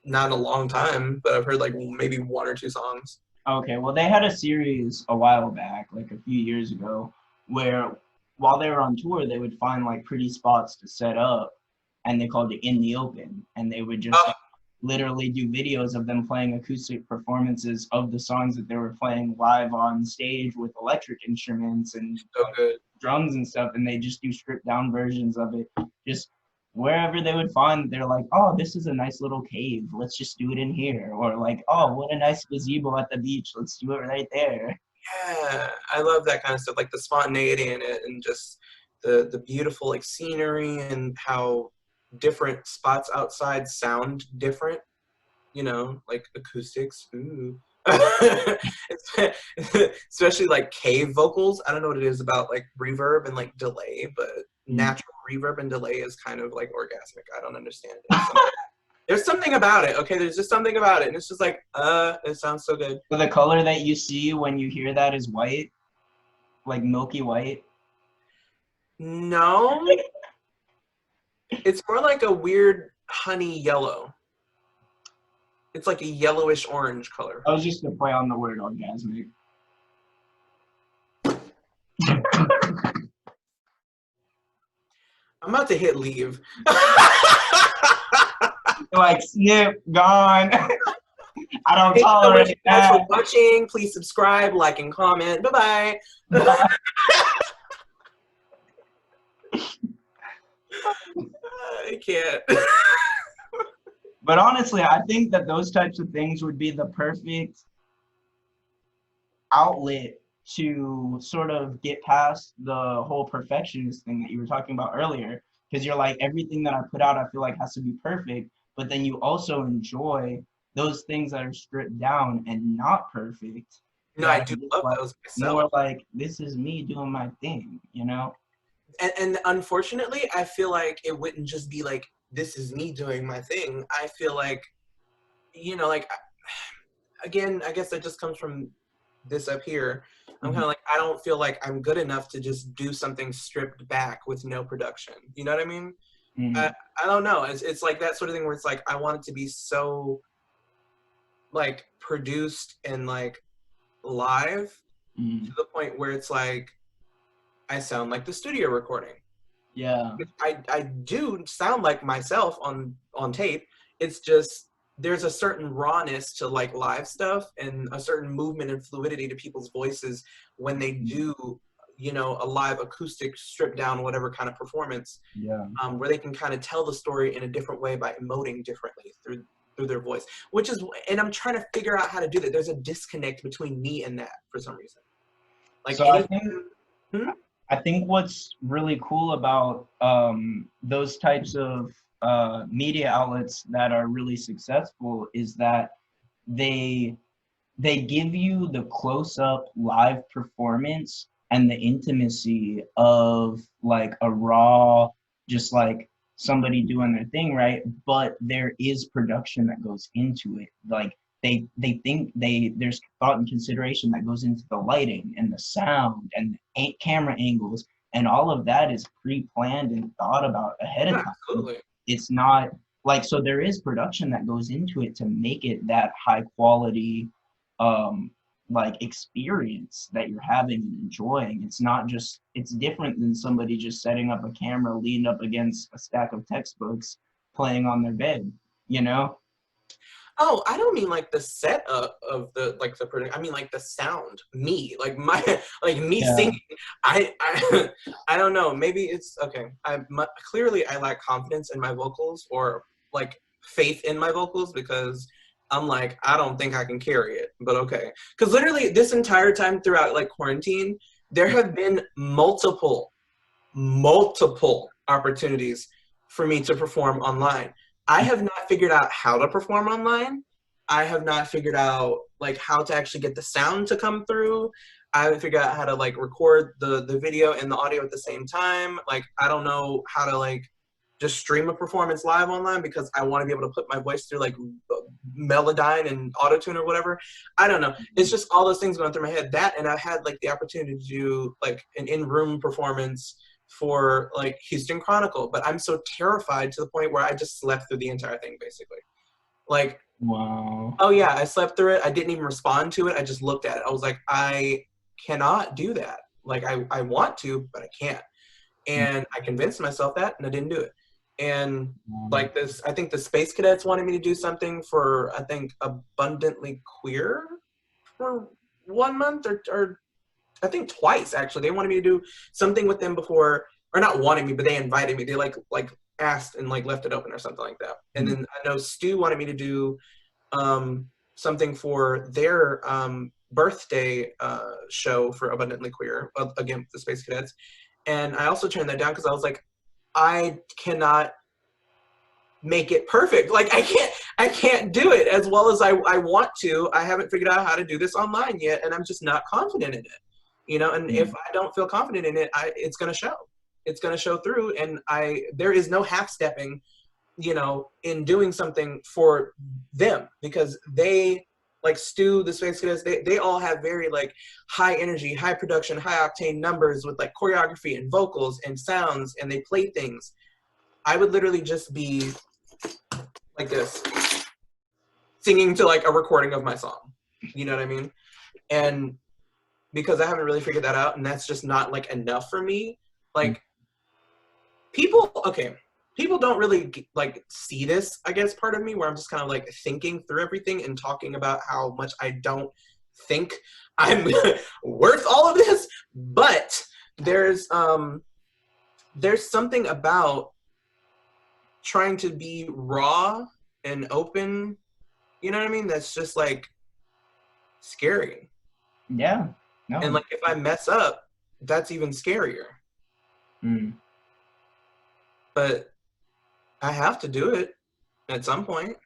not in a long time, but I've heard like maybe one or two songs. Okay, well they had a series a while back, like a few years ago, where while they were on tour, they would find like pretty spots to set up, and they called it In the Open, and they would just Oh, like, literally do videos of them playing acoustic performances of the songs that they were playing live on stage with electric instruments and so like good. drums and stuff, and they just do stripped down versions of it, just wherever they would find. They're like, oh, this is a nice little cave, let's just do it in here, or like, oh, what a nice gazebo at the beach, let's do it right there. Yeah, I love that kind of stuff, like the spontaneity in it, and just the beautiful like scenery and how different spots outside sound different. You know, like acoustics. Ooh. Especially like cave vocals. I don't know what it is about like reverb and like delay, but Mm. natural reverb and delay is kind of like orgasmic. I don't understand it. There's something about it. Okay, there's just something about it, and it's just like, it sounds so good. So the color that you see when you hear that is white, like milky white. No, it's more like a weird honey yellow. It's like a yellowish orange color. I was just to play on the word orgasmic. I'm about to hit leave. Like, snip, gone. I don't Thank you so much, tolerate guys, that. for watching. Please subscribe, like, and comment. Bye-bye. I can't. But honestly, I think that those types of things would be the perfect outlet to sort of get past the whole perfectionist thing that you were talking about earlier. Because you're like, everything that I put out, I feel like has to be perfect. But then you also enjoy those things that are stripped down and not perfect. No, I That do are just love like those myself. more like, this is me doing my thing, you know? And unfortunately, I feel like it wouldn't just be like, this is me doing my thing. I feel like, you know, like, again, I guess that just comes from this up here. I'm kind of like, I don't feel like I'm good enough to just do something stripped back with no production. You know what I mean? I don't know. It's like that sort of thing where it's like, I want it to be so like produced and like live to the point where it's like, I sound like the studio recording. Yeah. I do sound like myself on tape. It's just there's a certain rawness to like live stuff and a certain movement and fluidity to people's voices when they do, you know, a live acoustic stripped down whatever kind of performance. Yeah. Where they can kind of tell the story in a different way by emoting differently through their voice, which is, and I'm trying to figure out how to do that. There's a disconnect between me and that for some reason. Like So I think what's really cool about those types of media outlets that are really successful is that they give you the close-up live performance and the intimacy of like a raw, just like somebody doing their thing, right? But there is production that goes into it. Like they think there's thought and consideration that goes into the lighting and the sound and the camera angles, and all of that is pre-planned and thought about ahead of time. Absolutely. It's not like, so there is production that goes into it to make it that high quality like experience that you're having and enjoying. It's not just, it's different than somebody just setting up a camera leaned up against a stack of textbooks playing on their bed, you know? Oh, I don't mean like the setup of the like the production. I mean like the sound, me, like my like me singing. I I don't know. Maybe it's okay. Clearly I lack confidence in my vocals or like faith in my vocals because I'm like I don't think I can carry it. But okay, because literally this entire time throughout like quarantine, there have been multiple opportunities for me to perform online. I have not figured out how to perform online. I have not figured out like how to actually get the sound to come through. I haven't figured out how to like record the video and the audio at the same time. Like I don't know how to like just stream a performance live online because I want to be able to put my voice through like Melodyne and Autotune or whatever. I don't know. It's just all those things going through my head. That, and I had like the opportunity to do like an in-room performance for like Houston Chronicle, but I'm so terrified to the point where I just slept through the entire thing basically. Like, Wow. oh yeah, I slept through it. I didn't even respond to it. I just looked at it. I was like, I cannot do that. Like I want to, but I can't. And I convinced myself that and I didn't do it. And like this, I think the Space Cadets wanted me to do something for, I think, Abundantly Queer for 1 month or I think twice actually. They wanted me to do something with them before, or not wanted me, but they invited me. They like asked and like left it open or something like that. And then I know Stu wanted me to do something for their birthday show for Abundantly Queer, again, the Space Cadets. And I also turned that down because I was like, I cannot make it perfect. Like I can't do it as well as I want to. I haven't figured out how to do this online yet, and I'm just not confident in it. You know, and if I don't feel confident in it, it's gonna show. It's gonna show through, and there is no half stepping, you know, in doing something for them because they, like Stu, the Space Cadets, they all have very like high energy, high production, high octane numbers with like choreography and vocals and sounds, and they play things. I would literally just be like this. singing to like a recording of my song. You know what I mean? And because I haven't really figured that out, and that's just not like enough for me. Like people don't really like see this, I guess, part of me where I'm just kind of like thinking through everything and talking about how much I don't think I'm worth all of this. But there's something about trying to be raw and open, you know what I mean, that's just like scary. Yeah. No. And like if I mess up, that's even scarier. But I have to do it at some point.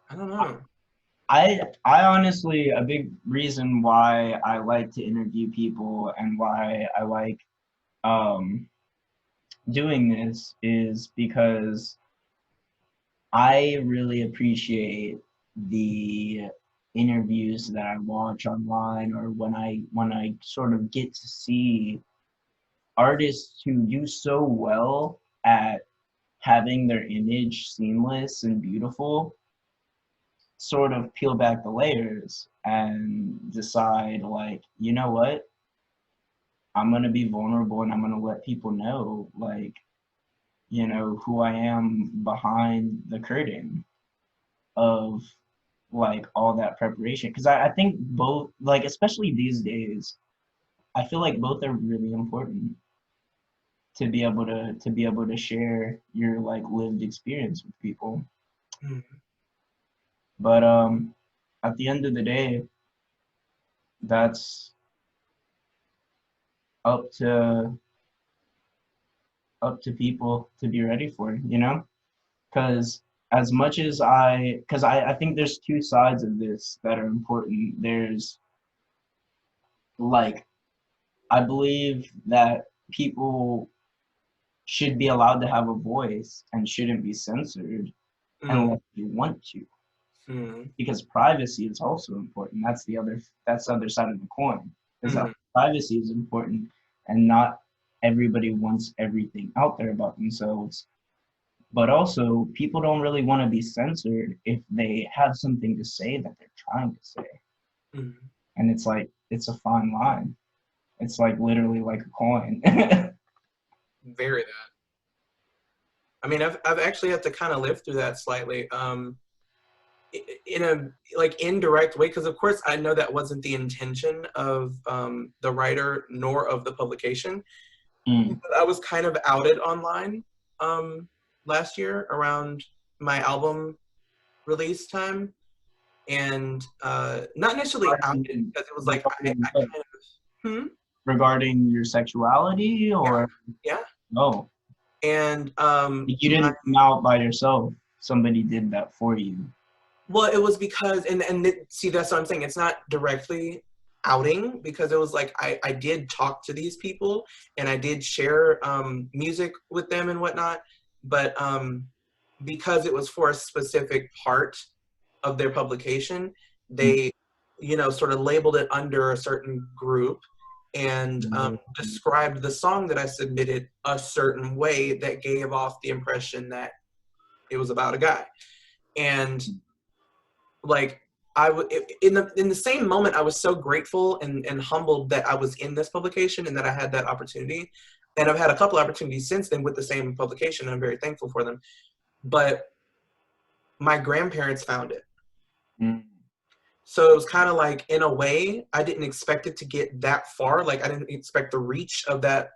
I don't know. I honestly, a big reason why I like to interview people and why I like doing this is because I really appreciate the interviews that I watch online, or when I sort of get to see artists who do so well at having their image seamless and beautiful, sort of peel back the layers and decide, like, you know what, I'm going to be vulnerable and I'm going to let people know, like, you know, who I am behind the curtain of like all that preparation. Because I think both, like, especially these days, I feel like both are really important to be able to share your like lived experience with people. But at the end of the day, that's up to people to be ready for, you know? Because as much as I think there's two sides of this that are important. There's like, I believe that people should be allowed to have a voice and shouldn't be censored unless you want to. Because privacy is also important. That's the other side of the coin. Is that privacy is important, and not everybody wants everything out there about themselves. But also, people don't really want to be censored if they have something to say that they're trying to say. And it's like, it's a fine line. It's like literally like a coin. Very that. I mean, I've actually had to kind of live through that slightly, in a like indirect way, because of course I know that wasn't the intention of the writer nor of the publication. But I was kind of outed online last year around my album release time, and not initially outed because it was like I kind of regarding your sexuality, or yeah. Oh. And you didn't come out by yourself. Somebody did that for you. Well, it was because, and see, that's what I'm saying. It's not directly outing, because it was like I did talk to these people and I did share music with them and whatnot, but because it was for a specific part of their publication, they, you know, sort of labeled it under a certain group and described the song that I submitted a certain way that gave off the impression it was about a guy. And like in the same moment, I was so grateful and humbled that I was in this publication and that I had that opportunity. And I've had a couple opportunities since then with the same publication, and I'm very thankful for them. But my grandparents found it. So it was kind of like, in a way, I didn't expect it to get that far. Like, I didn't expect the reach of that,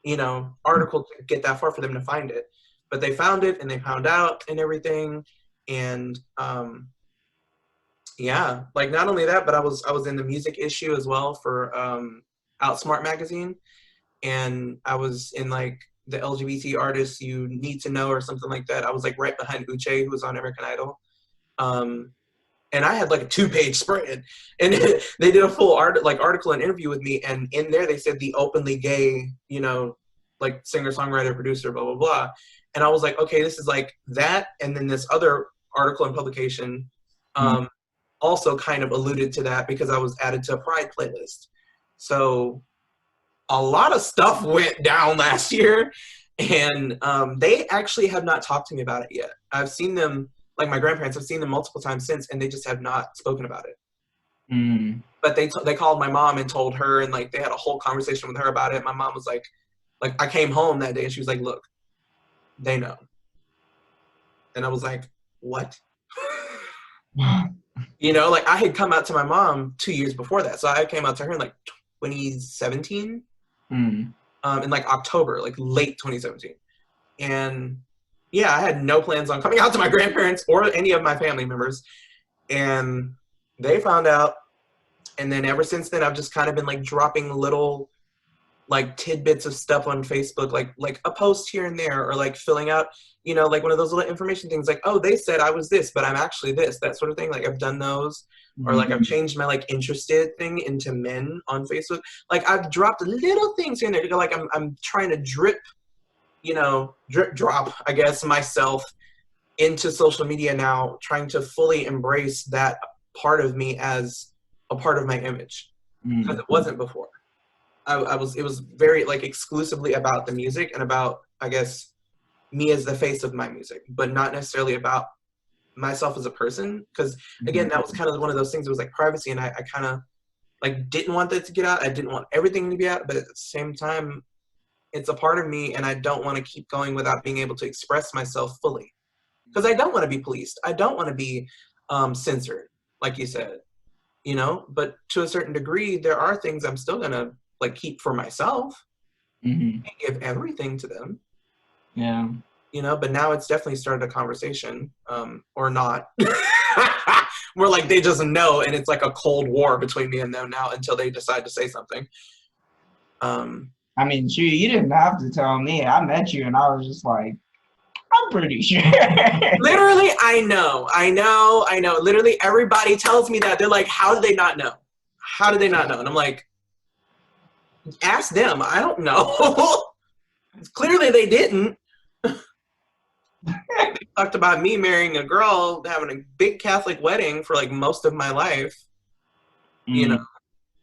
you know, article to get that far for them to find it. But they found it and they found out and everything. And yeah, like not only that, but I was in the music issue as well for Outsmart magazine, and I was in like the LGBT artists you need to know or something like that. I was like right behind Uche, who was on American Idol, and I had like a 2-page spread, and they did a full article and interview with me, and in there they said the openly gay, you know, like singer, songwriter, producer, blah blah blah, and I was like, okay, this is like that, and then this other article and publication. Also kind of alluded to that because I was added to a Pride playlist. So a lot of stuff went down last year, And they actually have not talked to me about it yet. I've seen them, like my grandparents, I've seen them multiple times since, and they just have not spoken about it. But they called my mom and told her, and like they had a whole conversation with her about it. My mom was like I came home that day and she was like, look, they know. And I was like, what? You know, like I had come out to my mom 2 years before that. So I came out to her in like 2017, in like October, like late 2017. And yeah, I had no plans on coming out to my grandparents or any of my family members. And they found out. And then ever since then, I've just kind of been like dropping little like tidbits of stuff on Facebook, like a post here and there, or like filling out, you know, like one of those little information things, like, oh, they said I was this, but I'm actually this, that sort of thing. Like I've done those, or like I've changed my like interested thing into men on Facebook. Like I've dropped little things here and there. Like I'm trying to drip drop, I guess, myself into social media now, trying to fully embrace that part of me as a part of my image, because it wasn't before. It was very like exclusively about the music and about, I guess, me as the face of my music, but not necessarily about myself as a person. Because again, that was kind of one of those things. It was like privacy, and I kind of like didn't want that to get out. I didn't want everything to be out, but at the same time, it's a part of me, and I don't want to keep going without being able to express myself fully. Because I don't want to be policed. I don't want to be censored, like you said, you know. But to a certain degree, there are things I'm still gonna like keep for myself and give everything to them. Yeah. You know, but now it's definitely started a conversation, or not. Where like they just know, and it's like a cold war between me and them now until they decide to say something. I mean, shoot, you didn't have to tell me. I met you and I was just like, I'm pretty sure. Literally, I know. Literally, everybody tells me that. They're like, how do they not know? How do they not know? And I'm like, ask them. I don't know. Clearly, they didn't. They talked about me marrying a girl, having a big Catholic wedding for like most of my life, you know,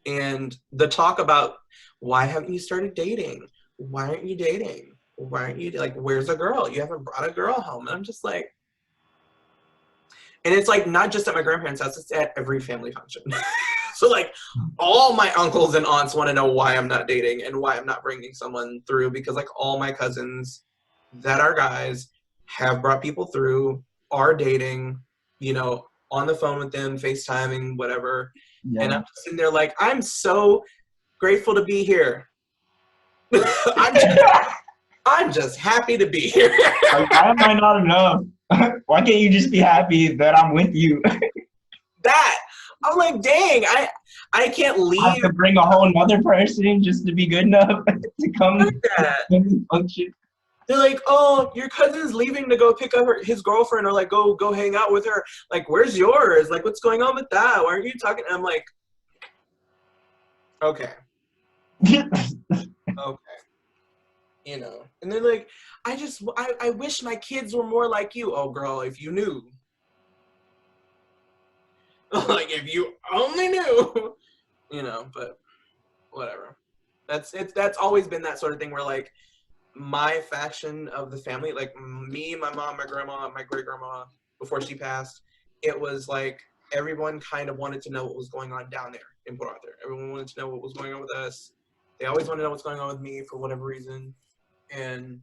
and the talk about why haven't you started dating? Why aren't you dating? Why aren't you like, where's a girl? You haven't brought a girl home. And I'm just like, and it's like not just at my grandparents' house, it's at every family function. So like all my uncles and aunts want to know why I'm not dating and why I'm not bringing someone through, because like all my cousins that are guys have brought people through, are dating, you know, on the phone with them, FaceTiming, whatever. Yeah. And I'm just sitting there like, I'm so grateful to be here. I'm just happy to be here. Like, why am I not enough? Why can't you just be happy that I'm with you? That I'm like, dang, I can't leave. I have to bring a whole nother person just to be good enough to come to the function. They're like, oh, your cousin's leaving to go pick up his girlfriend, or like go hang out with her. Like, where's yours? Like, what's going on with that? Why aren't you talking? And I'm like, okay. Okay. You know, and they're like, I wish my kids were more like you. Oh, girl, if you knew. Like, if you only knew. You know, but whatever. That's always been that sort of thing where, like, my faction of the family, like me, my mom, my grandma, my great-grandma, before she passed, it was like everyone kind of wanted to know what was going on down there in Port Arthur. Everyone wanted to know what was going on with us. They always wanted to know what's going on with me for whatever reason. And,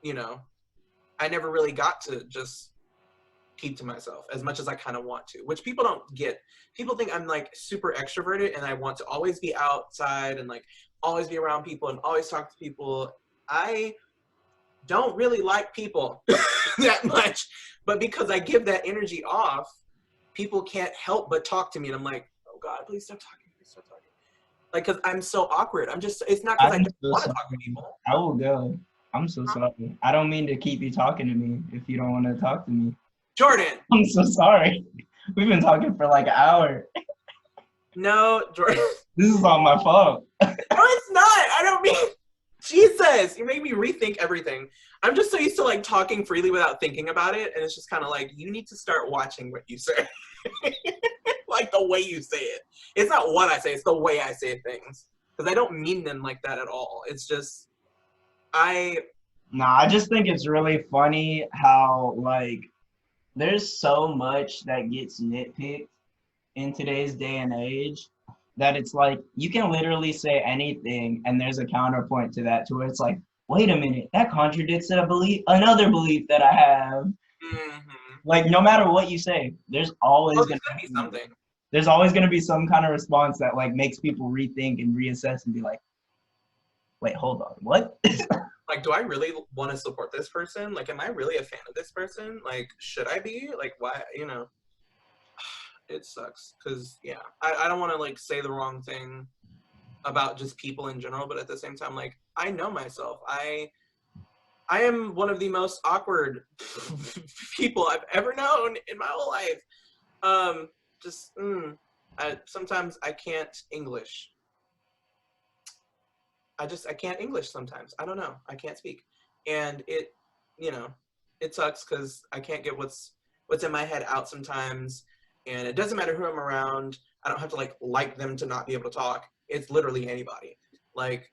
you know, I never really got to just keep to myself as much as I kind of want to, which people don't get. People think I'm like super extroverted and I want to always be outside and like always be around people and always talk to people. I don't really like people that much, but because I give that energy off, people can't help but talk to me. And I'm like, oh God, please stop talking. Please stop talking. Like, cause I'm so awkward. It's not because I don't want to talk to people. I will go. I'm so sorry. I don't mean to keep you talking to me if you don't want to talk to me. Jordan. I'm so sorry. We've been talking for like an hour. No, Jordan. This is all my fault. No, it's not. I don't mean, Jesus, you made me rethink everything. I'm just so used to like talking freely without thinking about it. And it's just kind of like, you need to start watching what you say. Like the way you say it. It's not what I say, it's the way I say things. Because I don't mean them like that at all. It's just, I Nah, I just think it's really funny how like there's so much that gets nitpicked in today's day and age that it's like you can literally say anything and there's a counterpoint to that to where it's like, wait a minute, that contradicts another belief that I have. Mm-hmm. Like no matter what you say, Oh, there's gonna be something. there's always gonna be some kind of response that like makes people rethink and reassess and be like, wait, hold on, what? Like, do I really want to support this person? Like, am I really a fan of this person? Like, should I be? Like, why? You know, it sucks. Cause yeah, I don't want to like say the wrong thing about just people in general, but at the same time, like, I know myself. I am one of the most awkward people I've ever known in my whole life. Um, just sometimes I can't English. I can't English sometimes. I don't know. I can't speak, and you know, it sucks because I can't get what's in my head out sometimes, and it doesn't matter who I'm around. I don't have to like them to not be able to talk. It's literally anybody. Like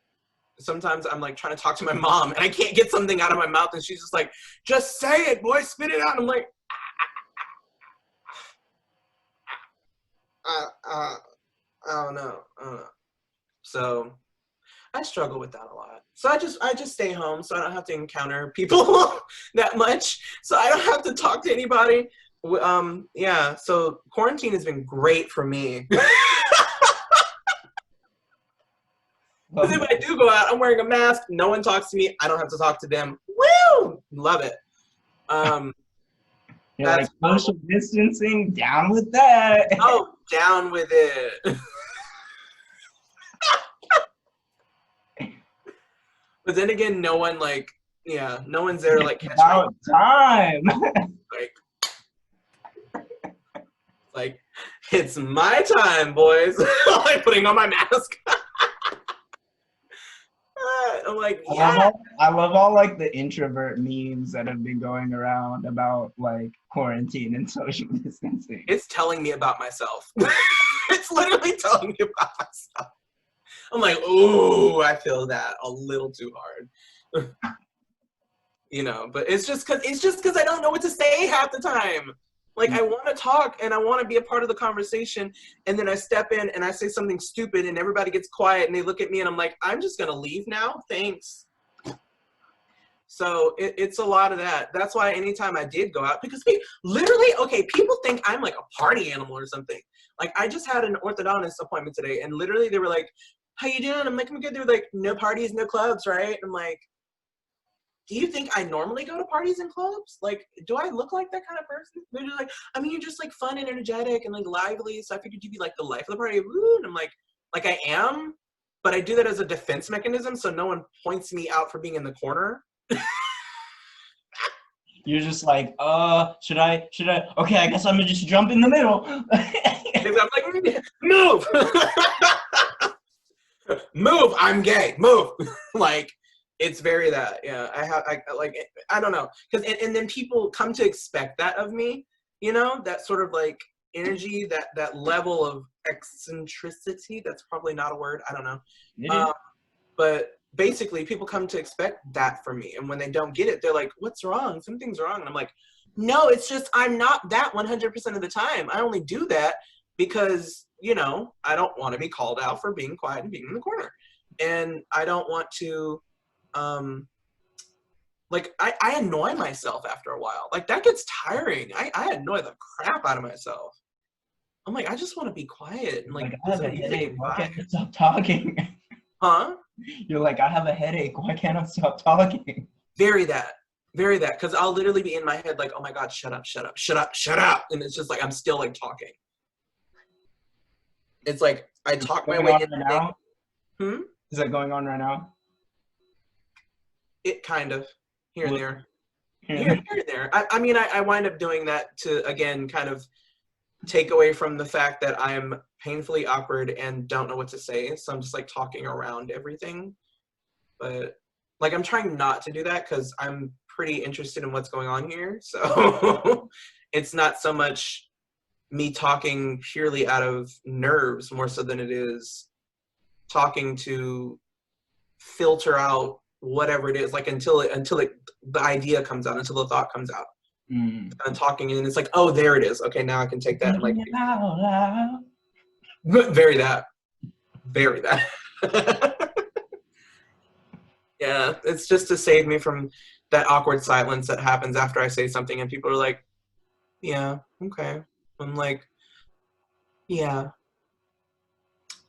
sometimes I'm like trying to talk to my mom and I can't get something out of my mouth, and she's just like, "Just say it, boy, spit it out." I'm like, uh, uh, I don't know. So I struggle with that a lot. So I just stay home so I don't have to encounter people that much. So I don't have to talk to anybody. Yeah. So quarantine has been great for me. Because if I do go out, I'm wearing a mask. No one talks to me. I don't have to talk to them. Woo! Love it. You're like That's social distancing, down with that. oh, down with it. But then again, no one no one's there to like catch my About time. like like it's my time, boys. Like putting on my mask. I'm like, yeah. I love all like the introvert memes that have been going around about like quarantine and social distancing. It's telling me about myself. It's literally telling me about myself. I'm like, ooh, I feel that a little too hard. You know, but it's just because I don't know what to say half the time. Like I want to talk and I want to be a part of the conversation, and then I step in and I say something stupid and everybody gets quiet and they look at me and I'm like, I'm just gonna leave now. Thanks. So it's a lot of that. That's why anytime I did go out, because literally, okay, people think I'm like a party animal or something. Like I just had an orthodontist appointment today, and literally they were like, "How you doing?" I'm like, "I'm good." They were like, "No parties, no clubs, right?" I'm like, do you think I normally go to parties and clubs? Like, do I look like that kind of person? They're just like, I mean, you're just like fun and energetic and like lively. So I figured you'd be like the life of the party. Woo! And I'm like I am, but I do that as a defense mechanism. So no one points me out for being in the corner. You're just like, should I? Okay, I guess I'm gonna just jump in the middle. I'm like, move, move. I'm gay. Move. Like, it's very that. Yeah, I don't know, because and then people come to expect that of me. You know, that sort of like energy, that level of eccentricity. That's probably not a word. I don't know. But basically people come to expect that from me, and when they don't get it, they're like, what's wrong? Something's wrong. And I'm like, no, it's just I'm not that 100% of the time. I only do that because, you know, I don't want to be called out for being quiet and being in the corner, and I don't want to like I annoy myself after a while. Like that gets tiring. I annoy the crap out of myself. I'm like, I just want to be quiet and like I have a listen to music headache. and Why can't vibe. I stop talking? Huh? You're like, I have a headache. Why can't I stop talking? Very that. Very that. Because I'll literally be in my head like, oh my God, shut up, shut up, shut up, shut up. And it's just like, I'm still like talking. It's like, I talk my way On into right now? Hmm? Is that going on right now? It kind of, here and there. Here. Here and there. I mean, I wind up doing that to, again, kind of take away from the fact that I'm painfully awkward and don't know what to say. So I'm just like talking around everything. But like, I'm trying not to do that because I'm pretty interested in what's going on here. So it's not so much me talking purely out of nerves more so than it is talking to filter out whatever it is, like until the idea comes out, until the thought comes out. Mm. I'm talking and it's like, oh, there it is. Okay, now I can take that and like Out loud. vary that. Yeah, it's just to save me from that awkward silence that happens after I say something and people are like, yeah, okay. I'm like, yeah.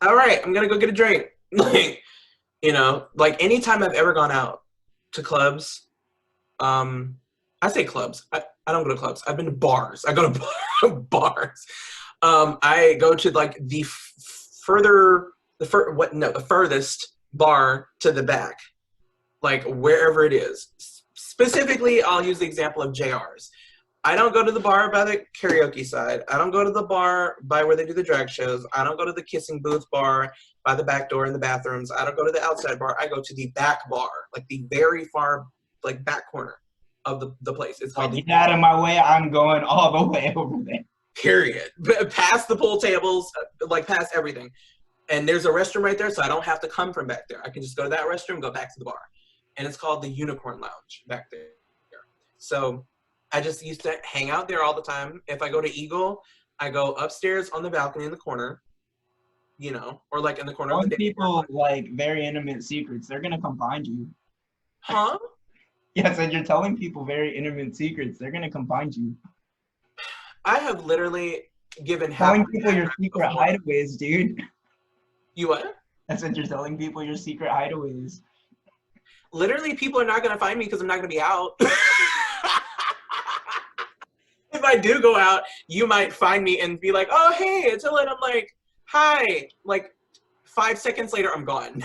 All right, I'm gonna go get a drink. Like, like anytime I've ever gone out to clubs, I say clubs. I don't go to clubs. I've been to bars. I go to bars. I go to like the furthest bar to the back, like wherever it is. Specifically, I'll use the example of JR's. I don't go to the bar by the karaoke side. I don't go to the bar by where they do the drag shows. I don't go to the kissing booth bar by the back door in the bathrooms. I don't go to the outside bar. I go to the back bar, like the very far, like back corner of the place. It's called Get out of my way. I'm going all the way over there. Period. Past the pool tables, like past everything. And there's a restroom right there, so I don't have to come from back there. I can just go to that restroom, go back to the bar. And it's called the Unicorn Lounge back there. So I just used to hang out there all the time. If I go to Eagle, I go upstairs on the balcony in the corner, or like in the corner of the people like very intimate secrets. They're gonna come find you. Huh? Yes, and you're telling people very intimate secrets. They're gonna come find you. I have literally given telling people your secret hideaways, dude. You what? I said you're telling people your secret hideaways. Literally, people are not gonna find me because I'm not gonna be out. If I do go out, you might find me and be like, oh, hey, Attxla, and I'm like, hi. Like, 5 seconds later, I'm gone.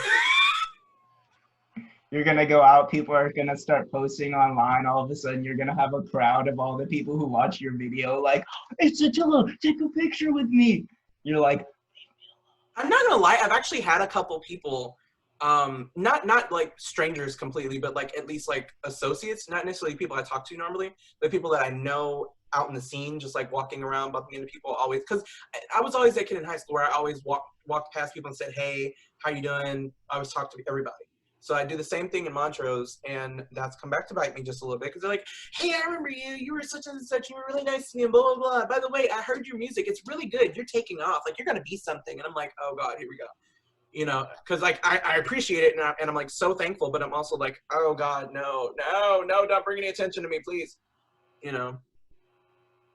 You're going to go out, people are going to start posting online, all of a sudden you're going to have a crowd of all the people who watch your video like, it's Attxla, take a picture with me. You're like, I'm not going to lie, I've actually had a couple people, not like strangers completely, but like at least like associates, not necessarily people I talk to normally, but people that I know out in the scene, just like walking around, bumping into people always, because I was always that kid in high school where I always walked past people and said, hey, how you doing? I always talk to everybody. So I do the same thing in Montrose, and that's come back to bite me just a little bit, because they're like, hey, I remember you, you were such and such, you were really nice to me, and blah, blah, blah. By the way, I heard your music, it's really good, you're taking off, like, you're gonna be something. And I'm like, oh God, here we go. Because like, I appreciate it, and I'm like so thankful, but I'm also like, oh God, no, don't bring any attention to me, please.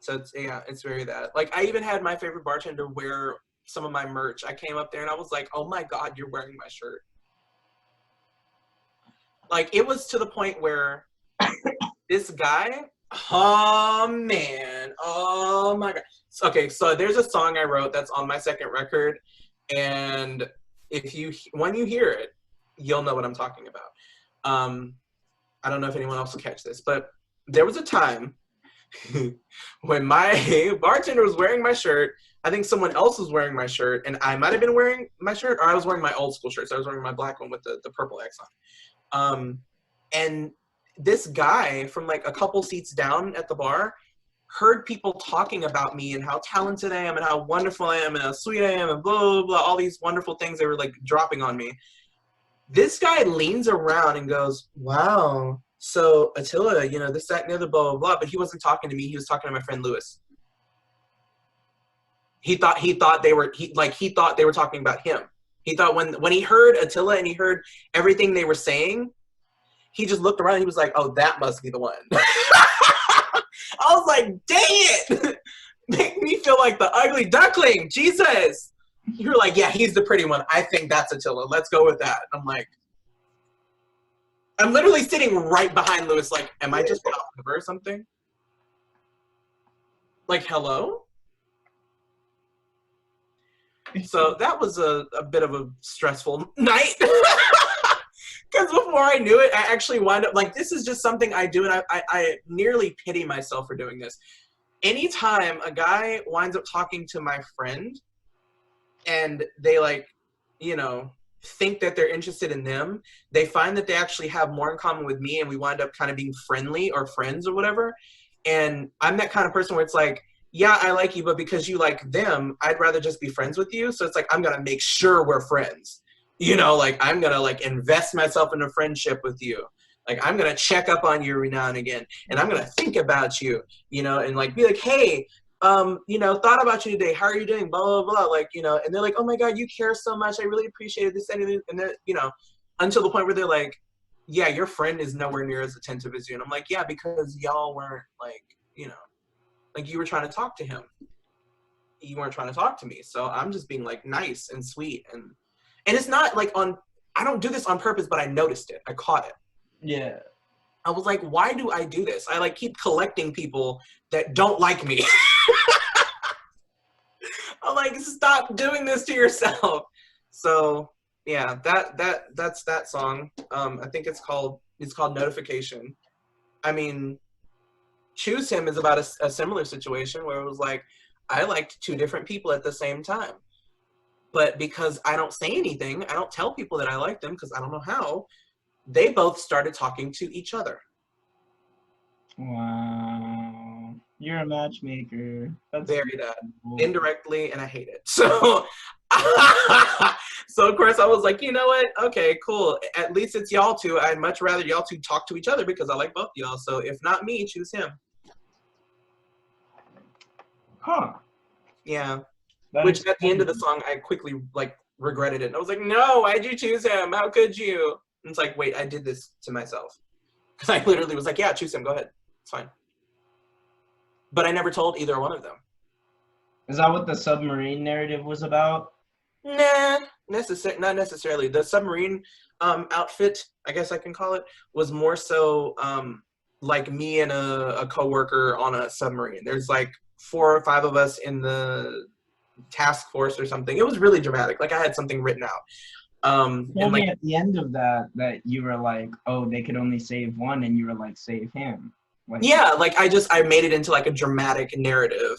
So it's very that. Like, I even had my favorite bartender wear some of my merch. I came up there and I was like, oh my God, you're wearing my shirt. Like, it was to the point where this guy, oh man, oh my God. Okay, so there's a song I wrote that's on my second record, and when you hear it, you'll know what I'm talking about. I don't know if anyone else will catch this, but there was a time when my bartender was wearing my shirt. I think someone else was wearing my shirt, and I might have been wearing my shirt, or I was wearing my old school shirt. So I was wearing my black one with the purple X on. And this guy from like a couple seats down at the bar heard people talking about me and how talented I am and how wonderful I am and how sweet I am and blah, blah, blah, all these wonderful things they were like dropping on me. This guy leans around and goes, wow, so Attxla, this, that, and the other, blah, blah, blah. But he wasn't talking to me. He was talking to my friend Lewis. He thought they were talking about him. He thought when he heard Attxla and he heard everything they were saying, he just looked around and he was like, oh, that must be the one. I was like, dang it. Make me feel like the ugly duckling. Jesus. You were like, yeah, he's the pretty one. I think that's Attxla. Let's go with that. I'm like, I'm literally sitting right behind Lewis, like, am I just off cover or something? Like, hello? So that was a bit of a stressful night. Because before I knew it, I actually wound up, like, this is just something I do, and I nearly pity myself for doing this. Anytime a guy winds up talking to my friend, and they, like, think that they're interested in them, they find that they actually have more in common with me, and we wind up kind of being friendly or friends or whatever. And I'm that kind of person where it's like, yeah, I like you, but because you like them, I'd rather just be friends with you. So it's like, I'm going to make sure we're friends. You know, like I'm gonna like invest myself in a friendship with you. Like I'm gonna check up on you every now and again, and I'm gonna think about you, you know, and like be like, hey, you know, thought about you today. How are you doing? Blah blah blah. Like, you know, and they're like, oh my god, you care so much. I really appreciate this and then you know, until the point where they're like, yeah, your friend is nowhere near as attentive as you, and I'm like, yeah, because y'all weren't like, you know, like you were trying to talk to him, you weren't trying to talk to me, so I'm just being like nice and sweet and it's not like on, I don't do this on purpose, but I noticed it. I caught it. Yeah. I was like, why do I do this? I like keep collecting people that don't like me. I'm like, stop doing this to yourself. So yeah, that's that song. I think it's called Notification. I mean, Choose Him is about a similar situation where it was like, I liked two different people at the same time. But because I don't say anything, I don't tell people that I like them because I don't know how, they both started talking to each other. Wow. You're a matchmaker. That's Very that. beautiful. Indirectly, and I hate it. So, so of course I was like, you know what? Okay, cool. At least it's y'all two. I'd much rather y'all two talk to each other because I like both y'all. So if not me, choose him. Huh. Yeah. That Which is at the end of the song, I quickly like regretted it. And I was like, no, why'd you choose him? How could you? And it's like, wait, I did this to myself. Because I literally was like, yeah, choose him. Go ahead. It's fine. But I never told either one of them. Is that what the submarine narrative was about? Nah, not necessarily. The submarine outfit, I guess I can call it, was more so like me and a coworker on a submarine. There's like 4 or 5 of us in the task force or something. It was really dramatic. Like I had something written out. You told And like me at the end of that you were like, oh, they could only save one, and you were like, save him. Like, yeah, like I made it into like a dramatic narrative,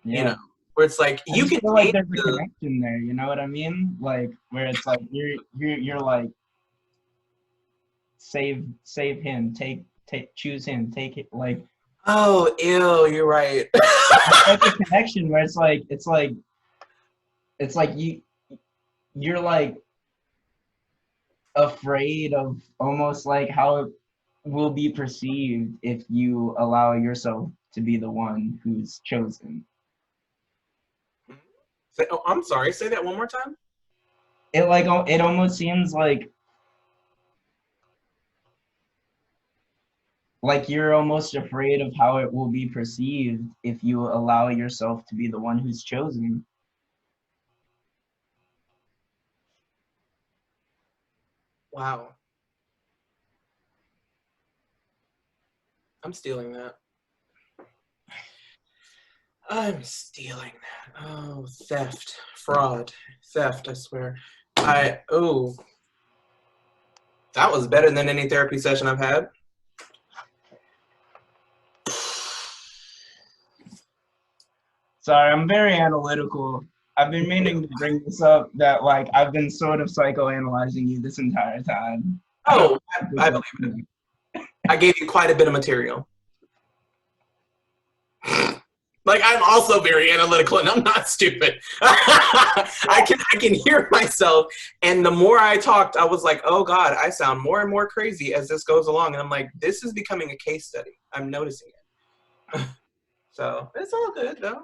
you yeah. know, where it's like I you just can feel like change there's a the. connection there. You know what I mean? Like where it's like you're like save him, choose him, take it. Like Oh, ew, you're right. I feel like a connection where it's like you're like afraid of almost like how it will be perceived if you allow yourself to be the one who's chosen. Oh, I'm sorry. Say that one more time. It almost seems like you're almost afraid of how it will be perceived if you allow yourself to be the one who's chosen. Wow. I'm stealing that. I'm stealing that. Oh, theft, fraud, theft, I swear. Oh, that was better than any therapy session I've had. Sorry, I'm very analytical. I've been meaning to bring this up that like I've been sort of psychoanalyzing you this entire time. I don't Oh, know I if believe it. I gave you quite a bit of material. Like I'm also very analytical and I'm not stupid. I can hear myself, and the more I talked, I was like, oh God, I sound more and more crazy as this goes along. And I'm like, this is becoming a case study. I'm noticing it. So it's all good though.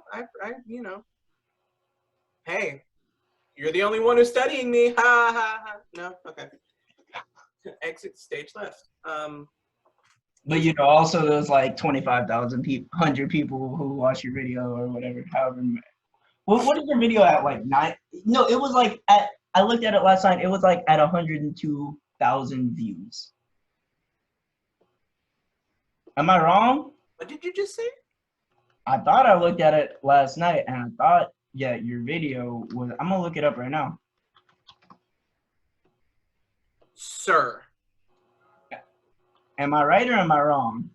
You know, hey, you're the only one who's studying me. Ha ha ha. No, okay. Exit stage left. But you know, also those like 25,000 people, 100 people who watch your video or whatever, however. What is your video at? Like nine? No, it was like at. I looked at it last night. It was like at 102,000 views. Am I wrong? what did you just say? I thought I looked at it last night, and I thought, yeah, your video was. I'm gonna look it up right now. Sir. Am I right or am I wrong?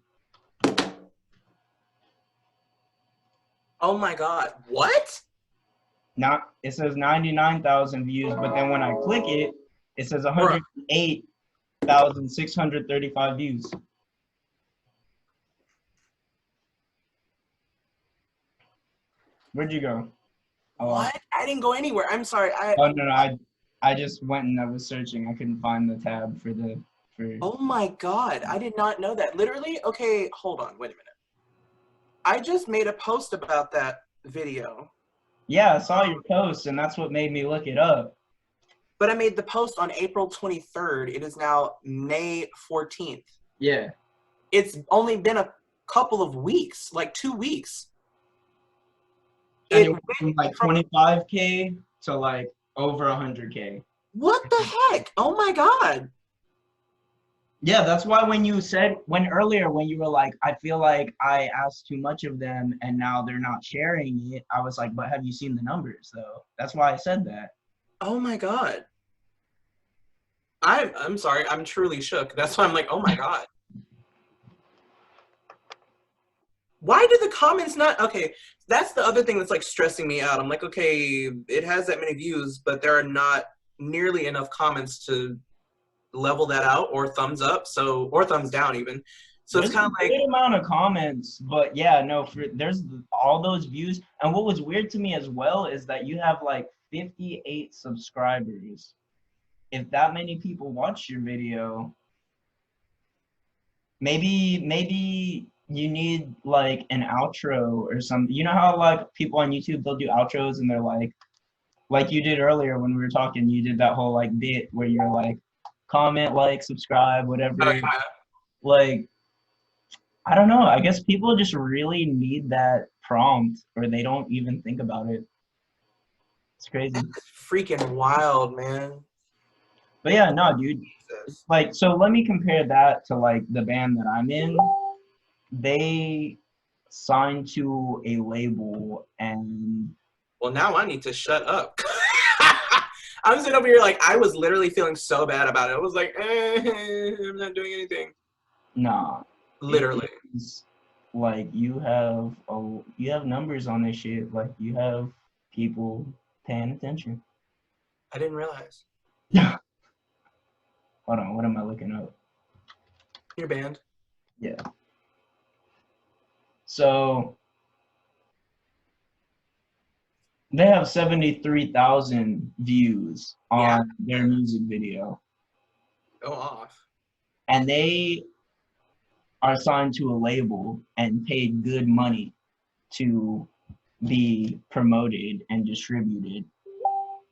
Oh my God. What? Not. It says 99,000 views, but then when I click it, it says Bruh. 108,635 views. Where'd you go? Oh, What? I didn't go anywhere. I'm sorry. oh no, no, I I just went and I was searching. I couldn't find the tab for. Oh my God, I did not know that. Literally, okay, hold on, wait a minute. I just made a post about that video. Yeah, I saw your post, and that's what made me look it up. But I made the post on April 23rd. It is now May 14th. Yeah. It's only been a couple of weeks, like 2 weeks. And It it went from went like from 25K to like over 100K. what the heck? Oh my God. Yeah, that's why when you said earlier when you were like, I feel like I asked too much of them and now they're not sharing it, I was like, but have you seen the numbers though? That's why I said that. Oh my God. I'm sorry, I'm truly shook. That's why I'm like, oh my God. Why do the comments not okay? That's the other thing that's like stressing me out. I'm like, okay, it has that many views, but there are not nearly enough comments to level that out or thumbs up, so or thumbs down even. So it's There's a kind of like, good amount of comments, but yeah, no, there's all those views. And what was weird to me as well is that you have like 58 subscribers. If that many people watch your video, maybe you need like an outro or something. You know how like people on YouTube they'll do outros and they're like you did earlier when we were talking, you did that whole like bit where you're like comment, like, subscribe, oh whatever. yeah. Like I don't know. I guess people just really need that prompt or they don't even think about it. It's crazy. That's freaking wild, man. But yeah, no, dude. Jesus. Like, so let me compare that to like the band that I'm in. They signed to a label and Well, now I need to shut up. I'm sitting over here like I was literally feeling so bad about it. I was like, I'm not doing anything. nah, Literally. it's like you have numbers on this shit. Like you have people paying attention. I didn't realize. Yeah. Hold on, what am I looking up? Your band. Yeah. So they have 73,000 views Yeah. on their music video, Go off. and they are signed to a label and paid good money to be promoted and distributed.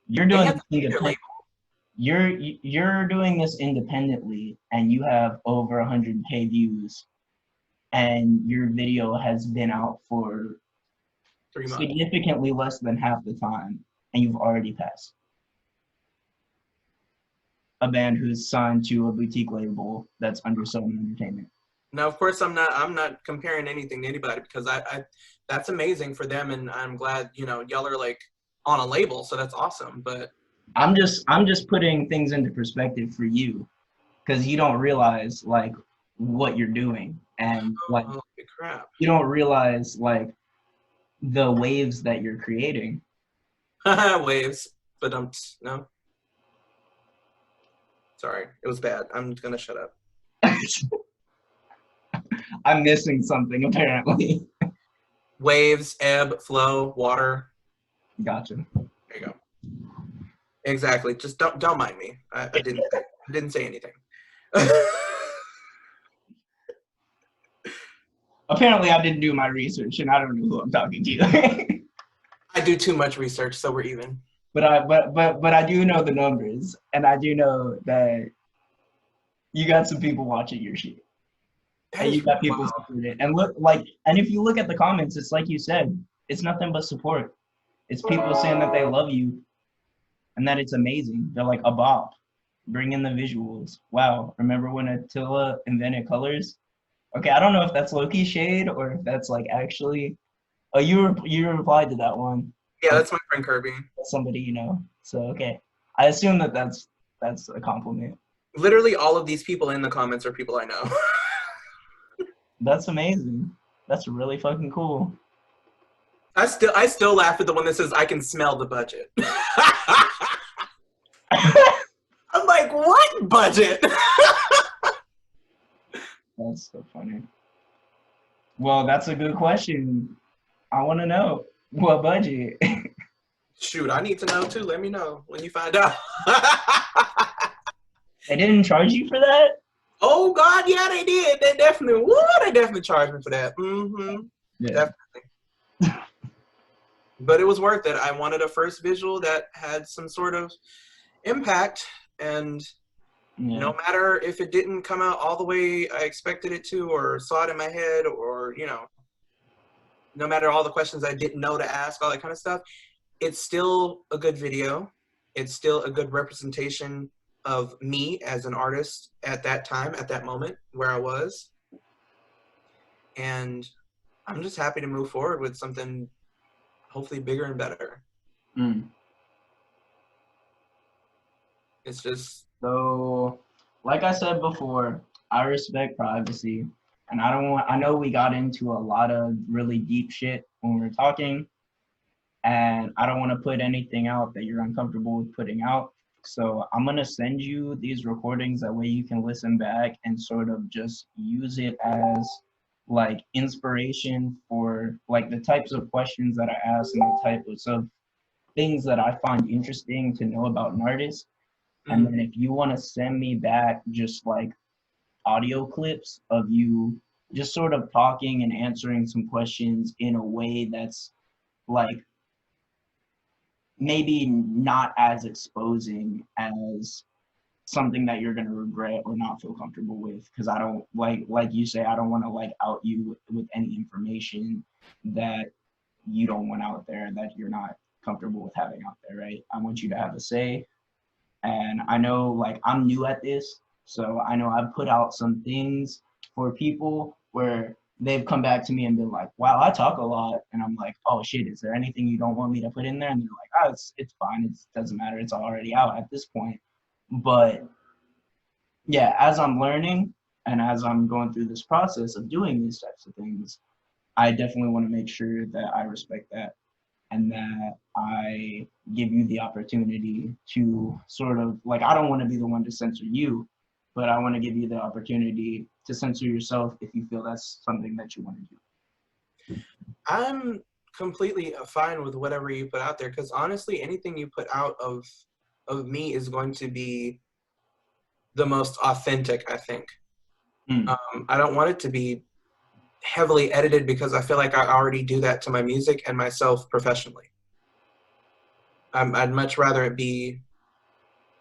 You're They doing have this to pay their independent. label. You're doing this independently, and you have over 100K views, and your video has been out for 3 months. significantly less than half the time, and you've already passed a band who's signed to a boutique label that's under Sony Entertainment. Now, of course, I'm not comparing anything to anybody because I that's amazing for them, and I'm glad y'all are like on a label, so that's awesome. But I'm just putting things into perspective for you because you don't realize like what you're doing and like holy crap, you don't realize like the waves that you're creating. waves. But no, sorry, it was bad. I'm gonna shut up. I'm missing something apparently. Waves, ebb, flow, water. Gotcha. There you go. Exactly. Just don't mind me. I didn't say anything. Apparently I didn't do my research and I don't know who I'm talking to. I do too much research, so we're even. but I do know the numbers and I do know that you got some people watching your shit. That And is you got people wild. supporting it. And look like and if you look at the comments, it's like you said, it's nothing but support. It's people saying that they love you and that it's amazing. They're like a bop. Bring in the visuals. Wow. Remember when Attila invented colors? Okay, I don't know if that's low-key shade or if that's like actually. Oh, you replied to that one. Yeah, Like that's my friend Kirby. somebody you know. So okay, I assume that that's a compliment. Literally, all of these people in the comments are people I know. That's amazing. That's really fucking cool. I still laugh at the one that says I can smell the budget. I'm like, what budget? That's so funny. Well, that's a good question. I want to know what budget. Shoot, I need to know too. Let me know when you find out. They didn't charge you for that? Oh God, yeah, they did. They definitely charged me for that. Mm-hmm. Yeah. Definitely. But it was worth it. I wanted a first visual that had some sort of impact, and no matter if it didn't come out all the way I expected it to, or saw it in my head, or no matter all the questions I didn't know to ask, all that kind of stuff, it's still a good video. It's still a good representation of me as an artist at that time, at that moment where I was. And I'm just happy to move forward with something hopefully bigger and better. It's just... So, like I said before, I respect privacy. And I know we got into a lot of really deep shit when we were talking. And I don't want to put anything out that you're uncomfortable with putting out. So I'm going to send you these recordings. That way you can listen back and sort of just use it as like inspiration for like the types of questions that I ask and the types of things that I find interesting to know about an artist. And then if you want to send me back just like audio clips of you just sort of talking and answering some questions in a way that's like maybe not as exposing as something that you're going to regret or not feel comfortable with, because I don't like you say, I don't want to like out you with any information that you don't want out there, that you're not comfortable with having out there, right? I want you to have a say. And I know like I'm new at this, so I know I've put out some things for people where they've come back to me and been like, wow, I talk a lot. And I'm like, oh shit, is there anything you don't want me to put in there? And they're like, oh, it's fine. It doesn't matter. It's already out at this point. But yeah, as I'm learning and as I'm going through this process of doing these types of things, I definitely want to make sure that I respect that and that I give you the opportunity to sort of, like, I don't want to be the one to censor you, but I want to give you the opportunity to censor yourself if you feel that's something that you want to do. I'm completely fine with whatever you put out there, because honestly, anything you put out of me is going to be the most authentic, I think. I don't want it to be heavily edited, because I feel like I already do that to my music and myself professionally. I'd much rather it be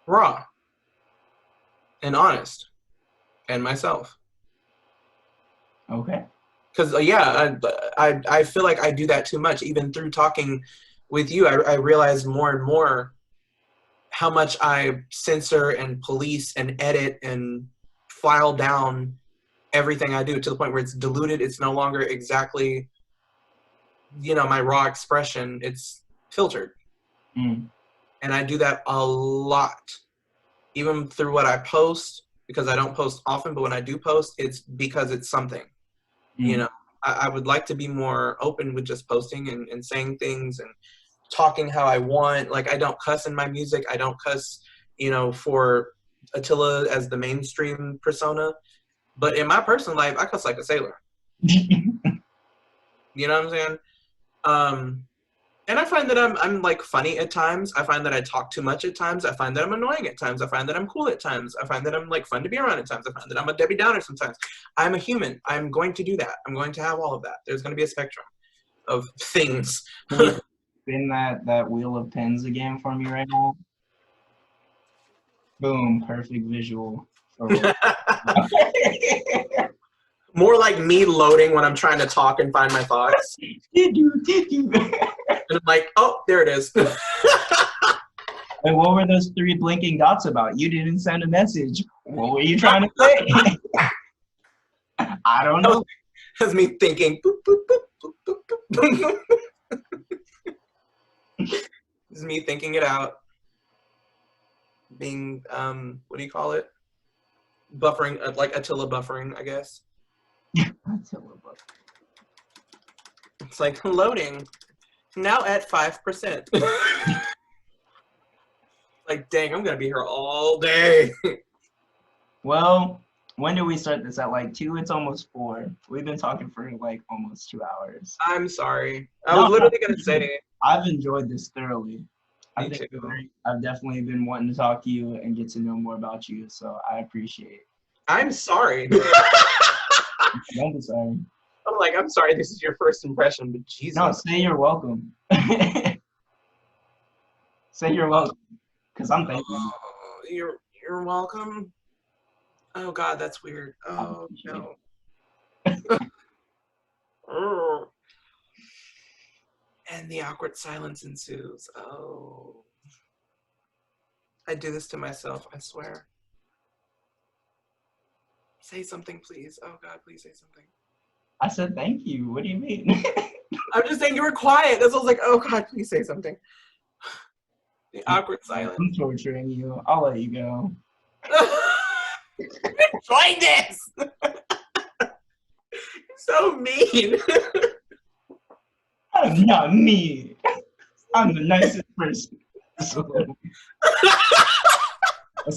raw and honest and myself. Okay. Because I feel like I do that too much. Even through talking with you, I realize more and more how much I censor and police and edit and file down everything I do, to the point where it's diluted. It's no longer exactly, my raw expression. It's filtered. And I do that a lot, even through what I post, because I don't post often, but when I do post, it's because it's something. I would like to be more open with just posting and saying things and talking how I want. Like, I don't cuss in my music. I don't cuss, for Attxla as the mainstream persona. But in my personal life, I cuss like a sailor. You know what I'm saying? And I find that I'm like funny at times. I find that I talk too much at times. I find that I'm annoying at times. I find that I'm cool at times. I find that I'm like fun to be around at times. I find that I'm a Debbie Downer sometimes. I'm a human. I'm going to do that. I'm going to have all of that. There's going to be a spectrum of things. Can you spin that wheel of pens again for me right now? Boom, perfect visual. More like me loading when I'm trying to talk and find my thoughts. And I'm like, oh, there it is. And what were those 3 blinking dots about? You didn't send a message. What were you trying to say? I don't know. That's me thinking. Boop, boop, boop, boop, boop, boop. It's me thinking it out. Being, what do you call it? Buffering, like Attxla buffering, I guess. Attxla buffering. It's like loading. Now at 5%. Like, dang, I'm gonna be here all day. Well, When did we start this? At like 2? It's almost 4. We've been talking for like almost 2 hours. I'm sorry. I was literally gonna say. I've enjoyed this thoroughly. Me too. I've definitely been wanting to talk to you and get to know more about you, so I appreciate it. I'm sorry. Don't be sorry. I'm like, I'm sorry. This is your first impression, but Jesus. No, say you're welcome. Say you're welcome, because I'm thankful. Oh, you're welcome. Oh God, that's weird. Oh no. Oh. And the awkward silence ensues. Oh. I do this to myself, I swear. Say something, please. Oh God, please say something. I said thank you. What do you mean? I'm just saying you were quiet. That's why I was like, oh God, please say something. The awkward silence. I'm torturing you. I'll let you go. Enjoy this. You're so mean. I'm not me. I'm the nicest person. That's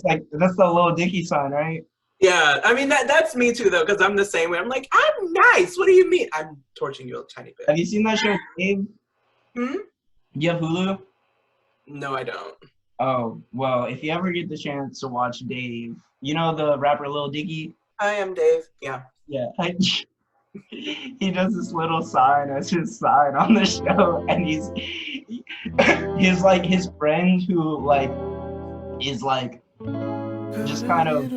the Lil Dicky sign, right? Yeah, I mean that's me too though, because I'm the same way. I'm like, I'm nice. What do you mean? I'm torturing you a tiny bit. Have you seen that show, Dave? Hmm? Do you have Hulu? No, I don't. Oh, well, if you ever get the chance to watch Dave, you know the rapper Lil Dicky? I am Dave. Yeah. Yeah. He does this little sign as his sign on the show, and he's like his friend who like is like just kind of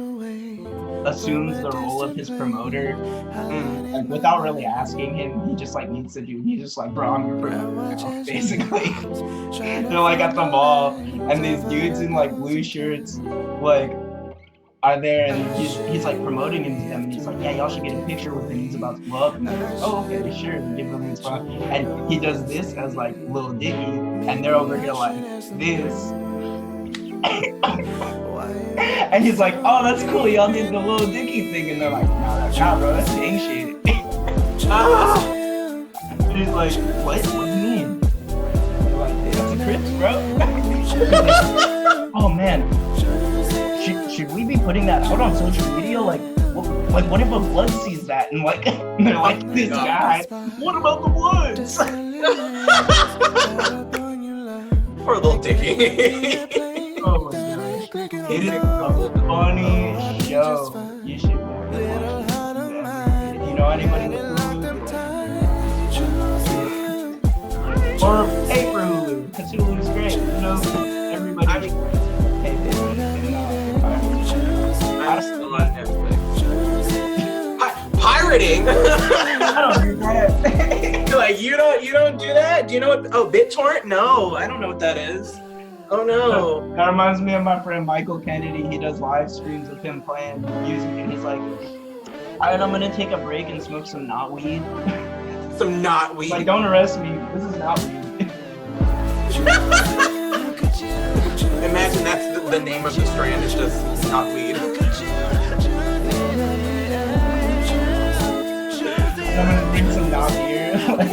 assumes the role of his promoter, like without really asking him. He just like needs to do. He's just like, bro, I'm your promoter now, basically. They're like at the mall, and these dudes in like blue shirts, like, are there, and he's like promoting him to them, and he's like, yeah, y'all should get a picture with him. He's about to blow up, and they're like, oh, okay, sure, and give him his spot. And he does this as like Lil Dicky, and they're over here like this. And he's like, oh, that's cool, y'all did the Lil Dicky thing, and they're like, nah, bro, that's gang shit. And he's like, what do you mean? They're like, that's a Crips, bro. Oh man, should we be putting that out on social media? Like what if a blood sees that and like they're like, this guy, what about the Bloods? Poor Lil Dicky. Oh my gosh. It is a funny show. You should definitely watch it. If you know anybody with Hulu, or pay for Hulu, because Hulu's great. You know, everybody pay for it. I'm still on Netflix. Pirating? I don't do that. Like you don't do that? Do you know what? Oh, BitTorrent? No, I don't know what that is. Oh no. That reminds me of my friend Michael Kennedy. He does live streams of him playing music, and he's like, alright, I'm gonna take a break and smoke some knot weed. Some knot weed. Like, don't arrest me. This is not weed. Imagine that's the name of the strand. It's just knot weed. I'm gonna drink some knot beer. Like,